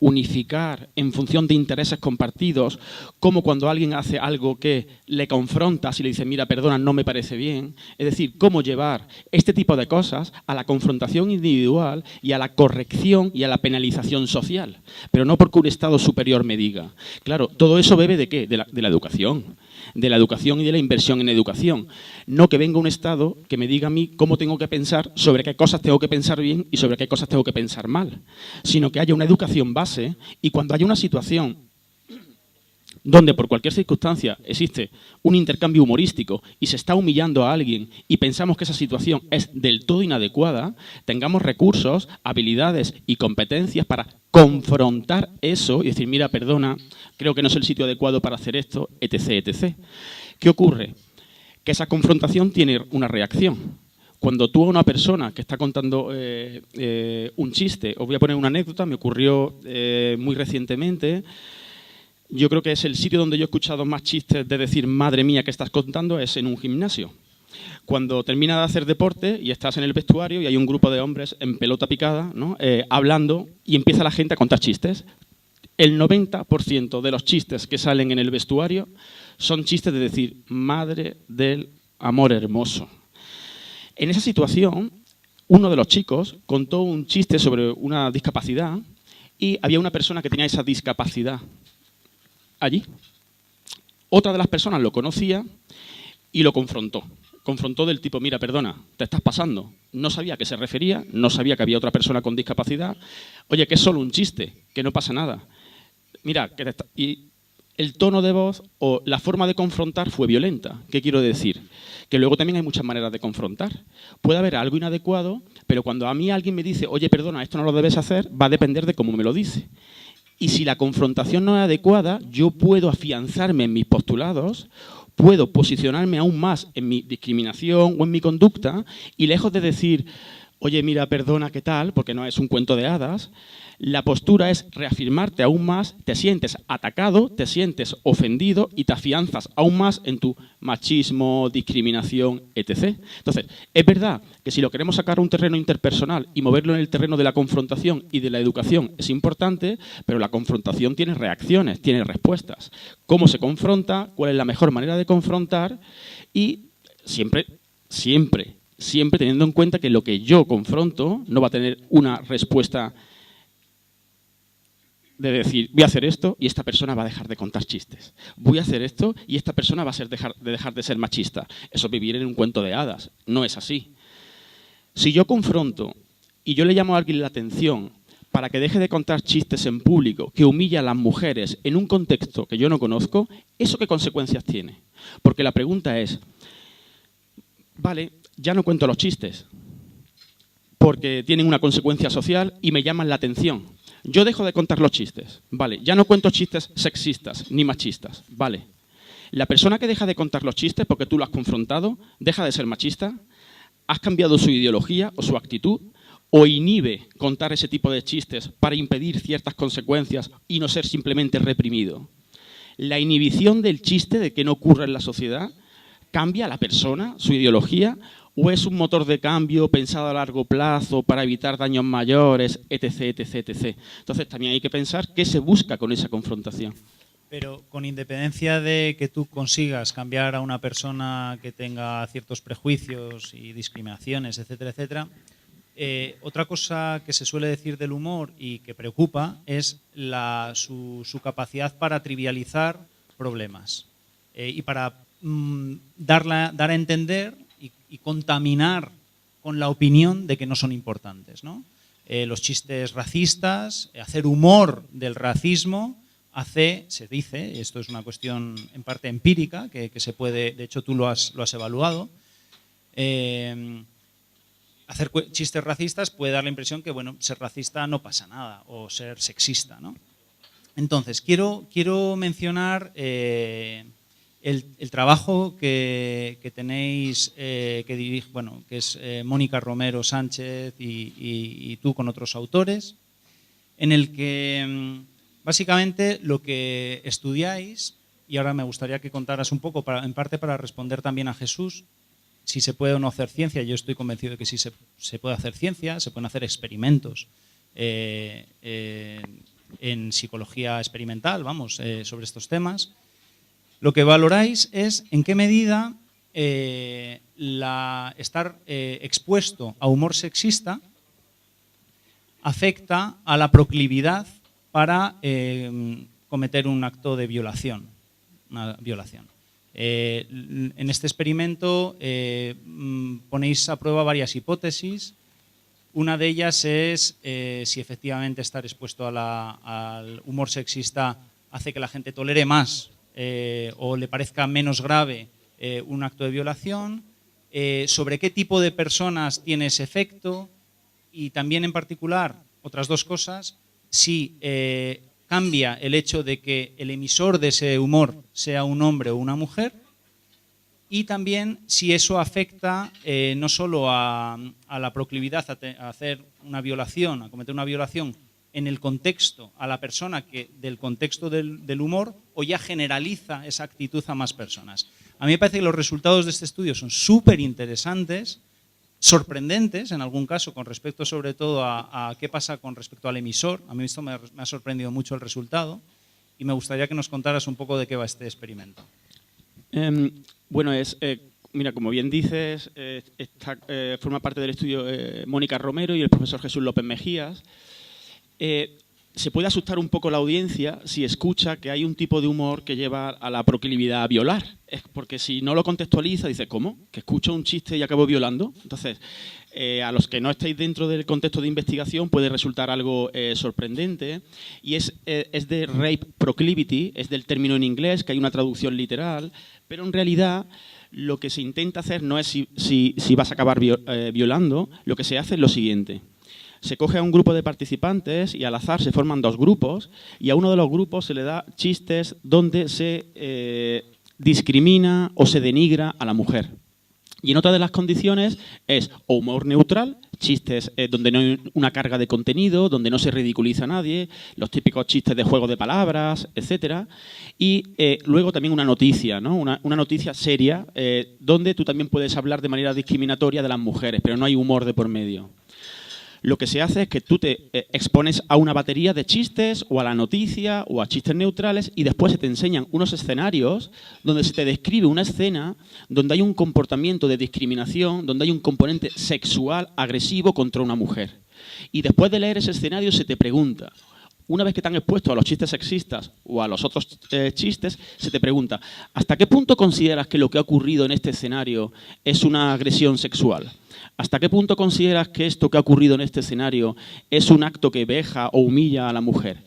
unificar en función de intereses compartidos, como cuando alguien hace algo que le confrontas y le dice, mira, perdona, no me parece bien. Es decir, cómo llevar este tipo de cosas a la confrontación individual y a la corrección y a la penalización social, pero no porque un Estado superior me diga. Claro, todo eso bebe ¿de qué? De la educación. De la educación y de la inversión en educación. No que venga un Estado que me diga a mí cómo tengo que pensar, sobre qué cosas tengo que pensar bien y sobre qué cosas tengo que pensar mal, sino que haya una educación base y cuando haya una situación donde por cualquier circunstancia existe un intercambio humorístico y se está humillando a alguien y pensamos que esa situación es del todo inadecuada, tengamos recursos, habilidades y competencias para confrontar eso y decir, mira, perdona, creo que no es el sitio adecuado para hacer esto, etc., etc. ¿Qué ocurre? Que esa confrontación tiene una reacción. Cuando tú a una persona que está contando un chiste, os voy a poner una anécdota, me ocurrió muy recientemente. Yo creo que es el sitio donde yo he escuchado más chistes de decir, madre mía, ¿qué estás contando? Es en un gimnasio. Cuando terminas de hacer deporte y estás en el vestuario y hay un grupo de hombres en pelota picada, ¿no? Hablando y empieza la gente a contar chistes. El 90% de los chistes que salen en el vestuario son chistes de decir, madre del amor hermoso. En esa situación, uno de los chicos contó un chiste sobre una discapacidad y había una persona que tenía esa discapacidad allí. Otra de las personas lo conocía y lo confrontó. Confrontó del tipo, mira, perdona, te estás pasando. No sabía a qué se refería, no sabía que había otra persona con discapacidad. Oye, que es solo un chiste, que no pasa nada. Mira, y el tono de voz o la forma de confrontar fue violenta. ¿Qué quiero decir? Que luego también hay muchas maneras de confrontar. Puede haber algo inadecuado, pero cuando a mí alguien me dice, oye, perdona, esto no lo debes hacer, va a depender de cómo me lo dice. Y si la confrontación no es adecuada, yo puedo afianzarme en mis postulados, puedo posicionarme aún más en mi discriminación o en mi conducta y lejos de decir, oye, mira, perdona, ¿qué tal? Porque no es un cuento de hadas. La postura es reafirmarte aún más, te sientes atacado, te sientes ofendido y te afianzas aún más en tu machismo, discriminación, etc. Entonces, es verdad que si lo queremos sacar a un terreno interpersonal y moverlo en el terreno de la confrontación y de la educación es importante, pero la confrontación tiene reacciones, tiene respuestas. ¿Cómo se confronta? ¿Cuál es la mejor manera de confrontar? Y siempre teniendo en cuenta que lo que yo confronto no va a tener una respuesta de decir, voy a hacer esto y esta persona va a dejar de contar chistes. Voy a hacer esto y esta persona va a dejar de ser machista. Eso es vivir en un cuento de hadas. No es así. Si yo confronto y yo le llamo a alguien la atención para que deje de contar chistes en público, que humilla a las mujeres en un contexto que yo no conozco, ¿eso qué consecuencias tiene? Porque la pregunta es, vale, ya no cuento los chistes porque tienen una consecuencia social y me llaman la atención. Yo dejo de contar los chistes, vale, ya no cuento chistes sexistas ni machistas, vale. La persona que deja de contar los chistes porque tú lo has confrontado, deja de ser machista, has cambiado su ideología o su actitud, o inhibe contar ese tipo de chistes para impedir ciertas consecuencias y no ser simplemente reprimido. La inhibición del chiste, de que no ocurra en la sociedad, cambia a la persona, su ideología, o es un motor de cambio pensado a largo plazo para evitar daños mayores, etc., etc., etc. Entonces también hay que pensar qué se busca con esa confrontación. Pero con independencia de que tú consigas cambiar a una persona que tenga ciertos prejuicios y discriminaciones, etcétera, etcétera, otra cosa que se suele decir del humor y que preocupa es su capacidad para trivializar problemas y para dar a entender y contaminar con la opinión de que no son importantes, ¿no? Los chistes racistas, hacer humor del racismo se dice, esto es una cuestión en parte empírica, que se puede, de hecho tú lo has evaluado, hacer chistes racistas puede dar la impresión que, bueno, ser racista no pasa nada, o ser sexista, ¿no? Entonces, quiero mencionar el trabajo que tenéis, que es Mónica Romero Sánchez y tú con otros autores, en el que básicamente lo que estudiáis, y ahora me gustaría que contaras un poco, en parte para responder también a Jesús, si se puede o no hacer ciencia. Yo estoy convencido de que sí se puede hacer ciencia, se pueden hacer experimentos en psicología experimental, vamos, sobre estos temas. Lo que valoráis es en qué medida estar expuesto a humor sexista afecta a la proclividad para cometer un acto de violación, una violación. En este experimento ponéis a prueba varias hipótesis. Una de ellas es si efectivamente estar expuesto al humor sexista hace que la gente tolere más o le parezca menos grave un acto de violación, sobre qué tipo de personas tiene ese efecto y también en particular, otras dos cosas, si cambia el hecho de que el emisor de ese humor sea un hombre o una mujer, y también si eso afecta no solo a la proclividad a hacer una violación, a cometer una violación en el contexto, a la persona del contexto del humor, o ya generaliza esa actitud a más personas. A mí me parece que los resultados de este estudio son súper interesantes, sorprendentes en algún caso, con respecto sobre todo a qué pasa con respecto al emisor. A mí esto me ha sorprendido mucho el resultado y me gustaría que nos contaras un poco de qué va este experimento. Bueno, mira, como bien dices, forma parte del estudio Mónica Romero y el profesor Jesús López Mejías. Se puede asustar un poco la audiencia si escucha que hay un tipo de humor que lleva a la proclividad a violar. Es porque si no lo contextualiza, dice, ¿cómo? ¿Que escucho un chiste y acabo violando? Entonces, a los que no estáis dentro del contexto de investigación puede resultar algo sorprendente. Y es de rape proclivity, es del término en inglés, que hay una traducción literal, pero en realidad lo que se intenta hacer no es si vas a acabar violando, lo que se hace es lo siguiente. Se coge a un grupo de participantes y al azar se forman dos grupos y a uno de los grupos se le da chistes donde se discrimina o se denigra a la mujer. Y en otra de las condiciones es o humor neutral, chistes donde no hay una carga de contenido, donde no se ridiculiza a nadie, los típicos chistes de juego de palabras, etcétera. Y luego también una noticia, ¿no? Una noticia seria donde tú también puedes hablar de manera discriminatoria de las mujeres, pero no hay humor de por medio. Lo que se hace es que tú te expones a una batería de chistes o a la noticia o a chistes neutrales y después se te enseñan unos escenarios donde se te describe una escena donde hay un comportamiento de discriminación, donde hay un componente sexual agresivo contra una mujer. Y después de leer ese escenario se te pregunta, una vez que te han expuesto a los chistes sexistas o a los otros chistes, se te pregunta, ¿hasta qué punto consideras que lo que ha ocurrido en este escenario es una agresión sexual? ¿Hasta qué punto consideras que esto que ha ocurrido en este escenario es un acto que veja o humilla a la mujer?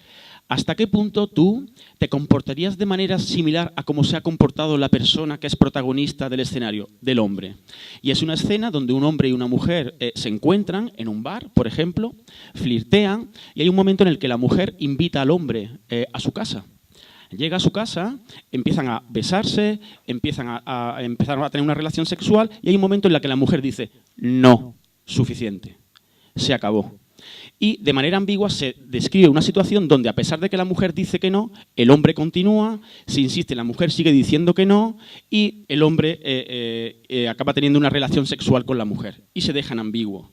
¿Hasta qué punto tú te comportarías de manera similar a cómo se ha comportado la persona que es protagonista del escenario, del hombre? Y es una escena donde un hombre y una mujer se encuentran en un bar, por ejemplo, flirtean y hay un momento en el que la mujer invita al hombre a su casa. Llega a su casa, empiezan a besarse, empiezan a tener una relación sexual y hay un momento en el que la mujer dice, no, suficiente, se acabó. Y de manera ambigua se describe una situación donde a pesar de que la mujer dice que no, el hombre continúa, se insiste, la mujer sigue diciendo que no y el hombre acaba teniendo una relación sexual con la mujer y se deja en ambiguo.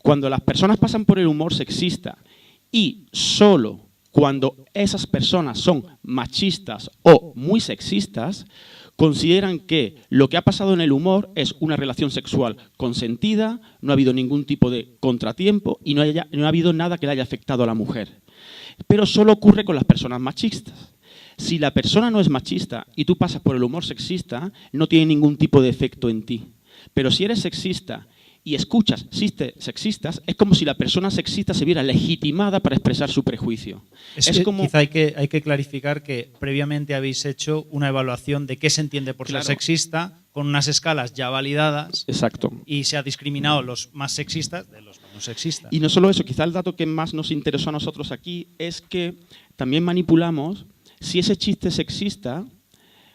Cuando las personas pasan por el humor sexista y solo cuando esas personas son machistas o muy sexistas, consideran que lo que ha pasado en el humor es una relación sexual consentida, no ha habido ningún tipo de contratiempo y no ha habido nada que le haya afectado a la mujer. Pero solo ocurre con las personas machistas. Si la persona no es machista y tú pasas por el humor sexista, no tiene ningún tipo de efecto en ti. Pero si eres sexista y escuchas chistes sexistas, es como si la persona sexista se viera legitimada para expresar su prejuicio. Quizá hay que clarificar que previamente habéis hecho una evaluación de qué se entiende por ser sexista, con unas escalas ya validadas. Exacto. Y se ha discriminado los más sexistas de los menos sexistas. Y no solo eso, quizá el dato que más nos interesó a nosotros aquí es que también manipulamos si ese chiste sexista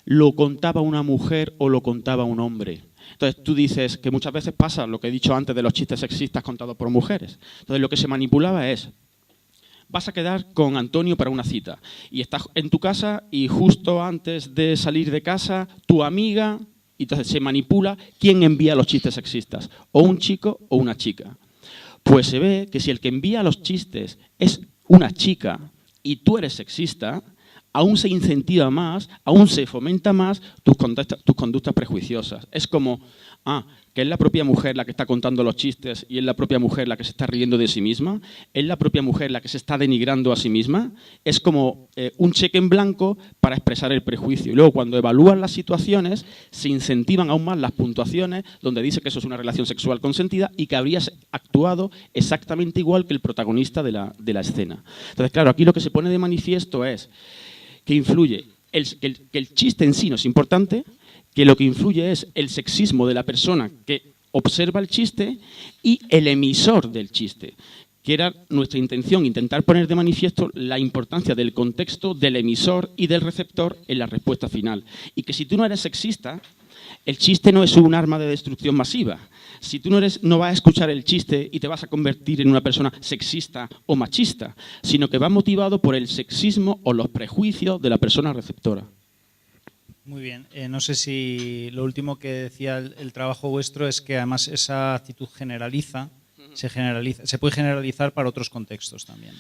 lo contaba una mujer o lo contaba un hombre. Entonces tú dices que muchas veces pasa lo que he dicho antes de los chistes sexistas contados por mujeres. Entonces lo que se manipulaba es, vas a quedar con Antonio para una cita y estás en tu casa y justo antes de salir de casa tu amiga, y entonces se manipula quién envía los chistes sexistas, o un chico o una chica. Pues se ve que si el que envía los chistes es una chica y tú eres sexista, aún se incentiva más, aún se fomenta más tus conductas prejuiciosas. Es como, que es la propia mujer la que está contando los chistes y es la propia mujer la que se está riendo de sí misma, es la propia mujer la que se está denigrando a sí misma. Es como un cheque en blanco para expresar el prejuicio. Y luego, cuando evalúan las situaciones, se incentivan aún más las puntuaciones donde dice que eso es una relación sexual consentida y que habrías actuado exactamente igual que el protagonista de la escena. Entonces, claro, aquí lo que se pone de manifiesto es que influye, que el chiste en sí no es importante, que lo que influye es el sexismo de la persona que observa el chiste y el emisor del chiste, que era nuestra intención, intentar poner de manifiesto la importancia del contexto, del emisor y del receptor en la respuesta final. Y que si tú no eres sexista, el chiste no es un arma de destrucción masiva. Si tú no vas a escuchar el chiste y te vas a convertir en una persona sexista o machista, sino que va motivado por el sexismo o los prejuicios de la persona receptora. Muy bien. No sé si lo último que decía el trabajo vuestro es que además esa actitud se puede generalizar para otros contextos también.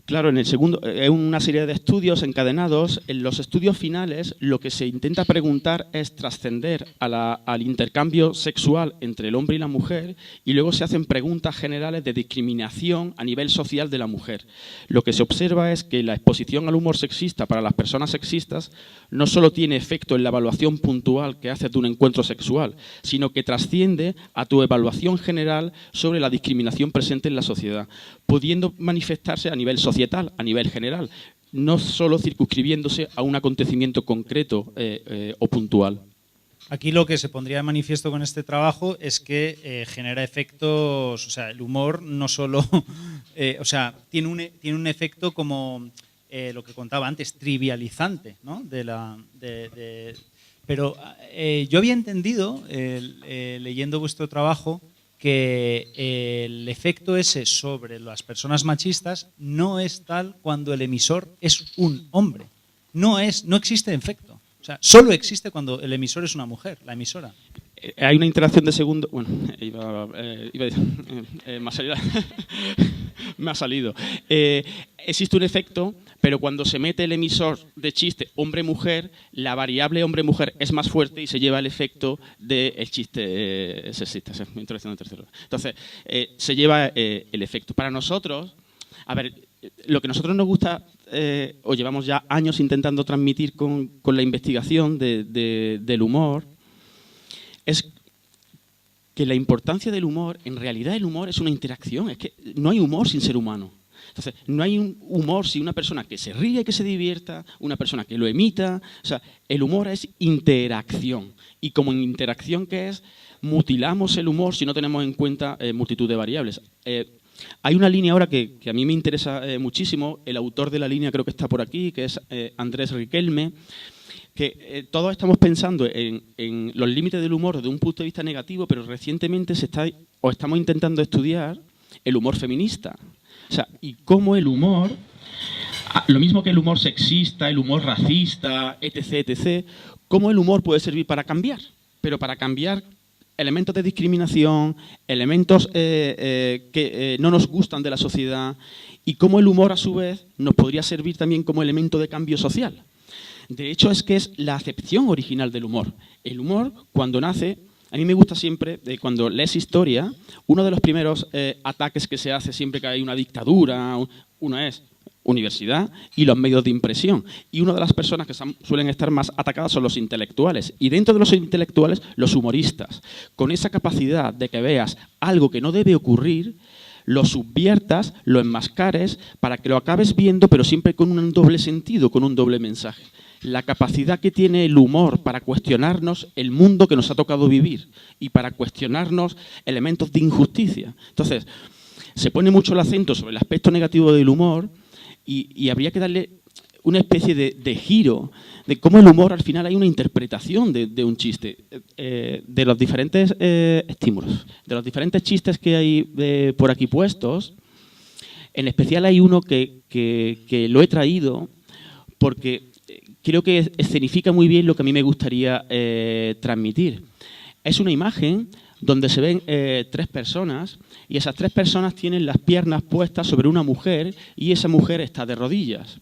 Claro, en el segundo, en una serie de estudios encadenados, en los estudios finales lo que se intenta preguntar es trascender al intercambio sexual entre el hombre y la mujer y luego se hacen preguntas generales de discriminación a nivel social de la mujer. Lo que se observa es que la exposición al humor sexista para las personas sexistas no solo tiene efecto en la evaluación puntual que haces de un encuentro sexual, sino que trasciende a tu evaluación general sobre la discriminación presente en la sociedad, pudiendo manifestarse a nivel societal, a nivel general, no solo circunscribiéndose a un acontecimiento concreto o puntual. Aquí lo que se pondría de manifiesto con este trabajo es que genera efectos, o sea, el humor no solo, o sea, tiene un efecto como lo que contaba antes, trivializante, ¿no? Pero yo había entendido, leyendo vuestro trabajo, que el efecto ese sobre las personas machistas no es tal cuando el emisor es un hombre. No existe efecto. O sea, solo existe cuando el emisor es una mujer, la emisora. Hay una interacción de segundo... Bueno, me ha salido. Existe un efecto, pero cuando se mete el emisor de chiste hombre-mujer, la variable hombre-mujer es más fuerte y se lleva el efecto del chiste sexista. Introducción de tercero. Entonces, se lleva el efecto. Para nosotros, a ver, lo que a nosotros nos gusta, o llevamos ya años intentando transmitir con la investigación del humor, es que la importancia del humor, en realidad el humor es una interacción, es que no hay humor sin ser humano. Entonces, no hay un humor sin una persona que se ríe, que se divierta, una persona que lo emita. O sea, el humor es interacción. Y como en interacción que es, mutilamos el humor si no tenemos en cuenta multitud de variables. Hay una línea ahora que a mí me interesa muchísimo, el autor de la línea creo que está por aquí, que es Andrés Riquelme, que todos estamos pensando en los límites del humor desde un punto de vista negativo, pero recientemente estamos intentando estudiar el humor feminista. O sea, y cómo el humor, lo mismo que el humor sexista, el humor racista, etc., cómo el humor puede servir para cambiar, pero para cambiar elementos de discriminación, elementos que no nos gustan de la sociedad, y cómo el humor, a su vez, nos podría servir también como elemento de cambio social. De hecho, es que es la acepción original del humor. El humor, cuando nace, a mí me gusta siempre, cuando lees historia, uno de los primeros ataques que se hace siempre que hay una dictadura, uno es universidad y los medios de impresión. Y una de las personas que suelen estar más atacadas son los intelectuales. Y dentro de los intelectuales, los humoristas. Con esa capacidad de que veas algo que no debe ocurrir, lo subviertas, lo enmascares, para que lo acabes viendo, pero siempre con un doble sentido, con un doble mensaje. La capacidad que tiene el humor para cuestionarnos el mundo que nos ha tocado vivir y para cuestionarnos elementos de injusticia. Entonces, se pone mucho el acento sobre el aspecto negativo del humor y habría que darle una especie de giro de cómo el humor, al final, hay una interpretación de un chiste, de los diferentes estímulos, de los diferentes chistes que hay por aquí puestos. En especial hay uno que lo he traído porque creo que escenifica muy bien lo que a mí me gustaría transmitir. Es una imagen donde se ven 3 personas y esas 3 personas tienen las piernas puestas sobre una mujer y esa mujer está de rodillas.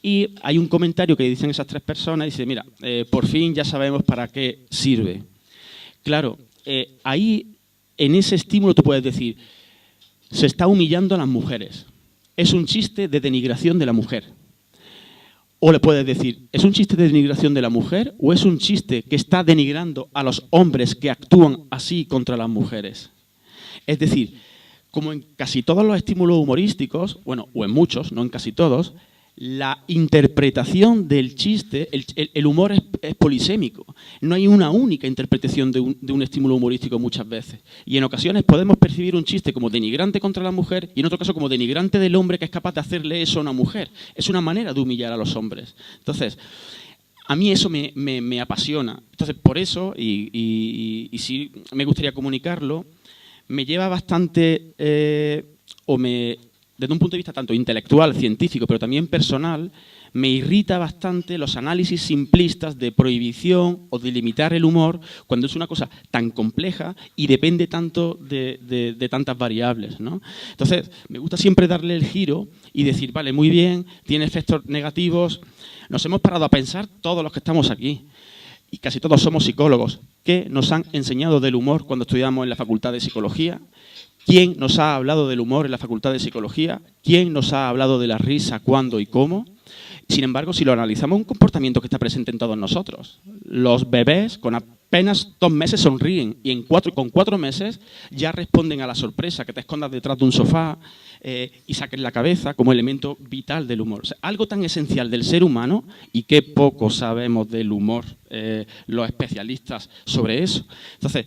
Y hay un comentario que dicen esas 3 personas y dice, mira, por fin ya sabemos para qué sirve. Claro, ahí en ese estímulo tú puedes decir, se está humillando a las mujeres. Es un chiste de denigración de la mujer. O le puedes decir, ¿es un chiste de denigración de la mujer o es un chiste que está denigrando a los hombres que actúan así contra las mujeres? Es decir, como en casi todos los estímulos humorísticos, bueno, o en muchos, no en casi todos, la interpretación del chiste, el humor es polisémico. No hay una única interpretación de un estímulo humorístico muchas veces. Y en ocasiones podemos percibir un chiste como denigrante contra la mujer y en otro caso como denigrante del hombre que es capaz de hacerle eso a una mujer. Es una manera de humillar a los hombres. Entonces, a mí eso me apasiona. Entonces, por eso, y sí me gustaría comunicarlo, me lleva bastante, desde un punto de vista tanto intelectual, científico, pero también personal, me irrita bastante los análisis simplistas de prohibición o de limitar el humor cuando es una cosa tan compleja y depende tanto de tantas variables, ¿no? Entonces, me gusta siempre darle el giro y decir, vale, muy bien, tiene efectos negativos. Nos hemos parado a pensar todos los que estamos aquí, y casi todos somos psicólogos, ¿qué nos han enseñado del humor cuando estudiamos en la Facultad de Psicología? ¿Quién nos ha hablado del humor en la Facultad de Psicología? ¿Quién nos ha hablado de la risa, cuándo y cómo? Sin embargo, si lo analizamos, es un comportamiento que está presente en todos nosotros. Los bebés con apenas 2 meses sonríen y con 4 meses ya responden a la sorpresa, que te escondas detrás de un sofá y saques la cabeza como elemento vital del humor. O sea, algo tan esencial del ser humano y qué poco sabemos del humor los especialistas sobre eso. Entonces,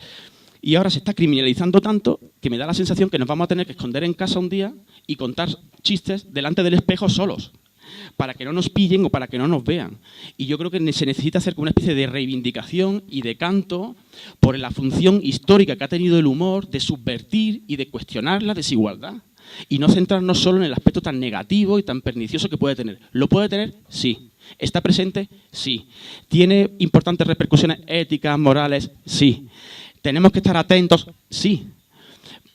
y ahora se está criminalizando tanto que me da la sensación que nos vamos a tener que esconder en casa un día y contar chistes delante del espejo solos, para que no nos pillen o para que no nos vean. Y yo creo que se necesita hacer como una especie de reivindicación y de canto por la función histórica que ha tenido el humor de subvertir y de cuestionar la desigualdad. Y no centrarnos solo en el aspecto tan negativo y tan pernicioso que puede tener. ¿Lo puede tener? Sí. ¿Está presente? Sí. ¿Tiene importantes repercusiones éticas, morales? Sí. ¿Tenemos que estar atentos? Sí.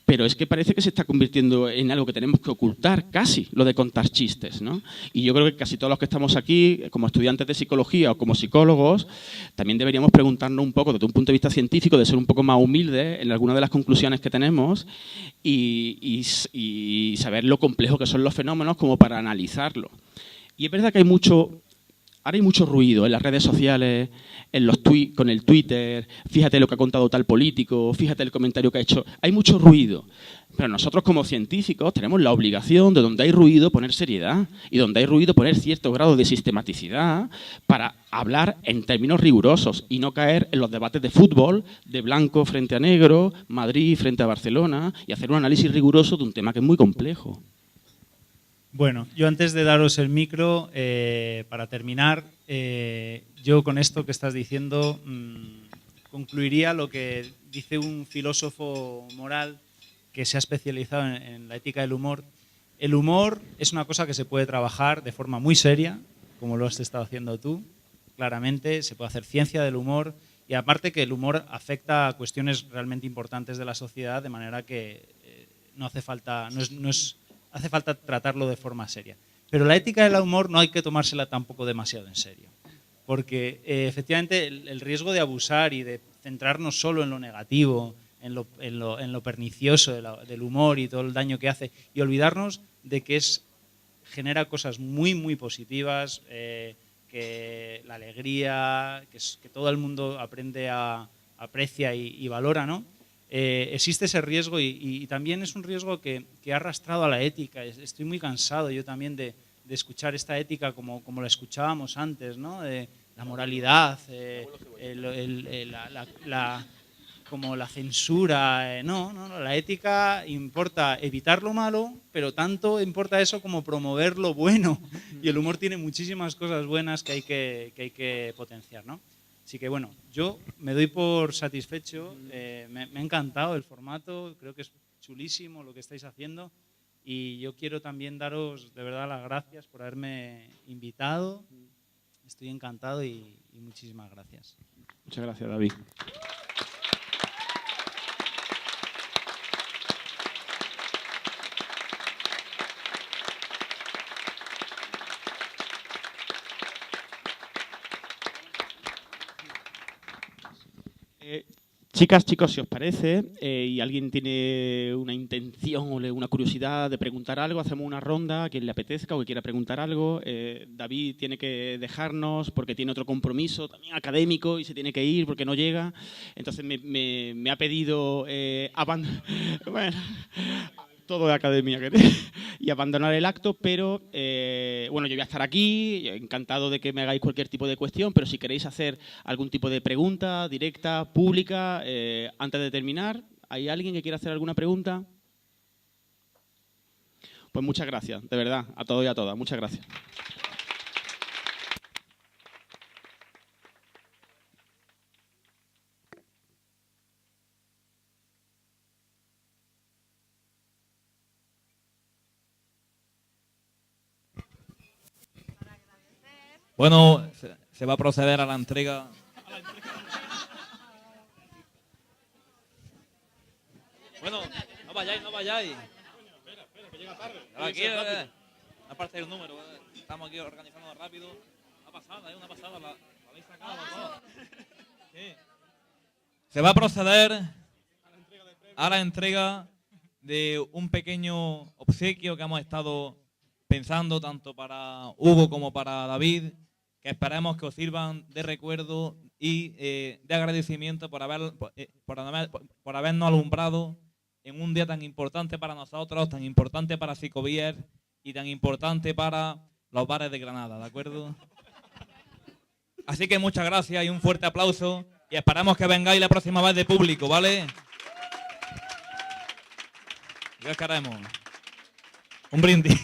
Pero es que parece que se está convirtiendo en algo que tenemos que ocultar casi, lo de contar chistes, ¿no? Y yo creo que casi todos los que estamos aquí, como estudiantes de psicología o como psicólogos, también deberíamos preguntarnos un poco desde un punto de vista científico, de ser un poco más humildes en algunas de las conclusiones que tenemos y saber lo complejo que son los fenómenos como para analizarlo. Y es verdad que ahora hay mucho ruido en las redes sociales, con el Twitter, fíjate lo que ha contado tal político, fíjate el comentario que ha hecho. Hay mucho ruido, pero nosotros como científicos tenemos la obligación de donde hay ruido poner seriedad y donde hay ruido poner cierto grado de sistematicidad para hablar en términos rigurosos y no caer en los debates de fútbol, de blanco frente a negro, Madrid frente a Barcelona y hacer un análisis riguroso de un tema que es muy complejo. Bueno, yo antes de daros el micro, para terminar, yo con esto que estás diciendo concluiría lo que dice un filósofo moral que se ha especializado en la ética del humor. El humor es una cosa que se puede trabajar de forma muy seria, como lo has estado haciendo tú, claramente, se puede hacer ciencia del humor y aparte que el humor afecta a cuestiones realmente importantes de la sociedad, de manera que no hace falta, hace falta tratarlo de forma seria. Pero la ética del humor no hay que tomársela tampoco demasiado en serio, porque efectivamente el riesgo de abusar y de centrarnos solo en lo negativo, en lo pernicioso del humor y todo el daño que hace, y olvidarnos de que genera cosas muy, muy positivas, que la alegría, que todo el mundo aprecia y valora, ¿no? Existe ese riesgo y también es un riesgo que ha arrastrado a la ética. Estoy muy cansado yo también de escuchar esta ética como la escuchábamos antes, ¿no? De la moralidad, como la censura. No, la ética importa evitar lo malo, pero tanto importa eso como promover lo bueno. Y el humor tiene muchísimas cosas buenas que hay que potenciar, ¿no? Así que bueno, yo me doy por satisfecho, me ha encantado el formato, creo que es chulísimo lo que estáis haciendo y yo quiero también daros de verdad las gracias por haberme invitado, estoy encantado y muchísimas gracias. Muchas gracias, David. Chicas, chicos, si os parece, y alguien tiene una intención o una curiosidad de preguntar algo, hacemos una ronda a quien le apetezca o que quiera preguntar algo. David tiene que dejarnos porque tiene otro compromiso también académico y se tiene que ir porque no llega. Entonces me ha pedido bueno, todo de academia y abandonar el acto, pero bueno, yo voy a estar aquí, encantado de que me hagáis cualquier tipo de cuestión, pero si queréis hacer algún tipo de pregunta directa, pública, antes de terminar, ¿hay alguien que quiera hacer alguna pregunta? Pues muchas gracias, de verdad, a todos y a todas, muchas gracias. Bueno, se va a proceder a la entrega. Bueno, no vayáis, no vayáis. Espera, que llega tarde. Aquí, aparte del número, estamos aquí organizando rápido. Una pasada, la habéis sacado todo. Sí. Se va a proceder a la entrega de un pequeño obsequio que hemos estado pensando tanto para Hugo como para David, que esperemos que os sirvan de recuerdo y de agradecimiento por habernos alumbrado en un día tan importante para nosotros, tan importante para Psicobier y tan importante para los bares de Granada, ¿de acuerdo? Así que muchas gracias y un fuerte aplauso y esperamos que vengáis la próxima vez de público, ¿vale? ¿Qué os queremos? Un brindis.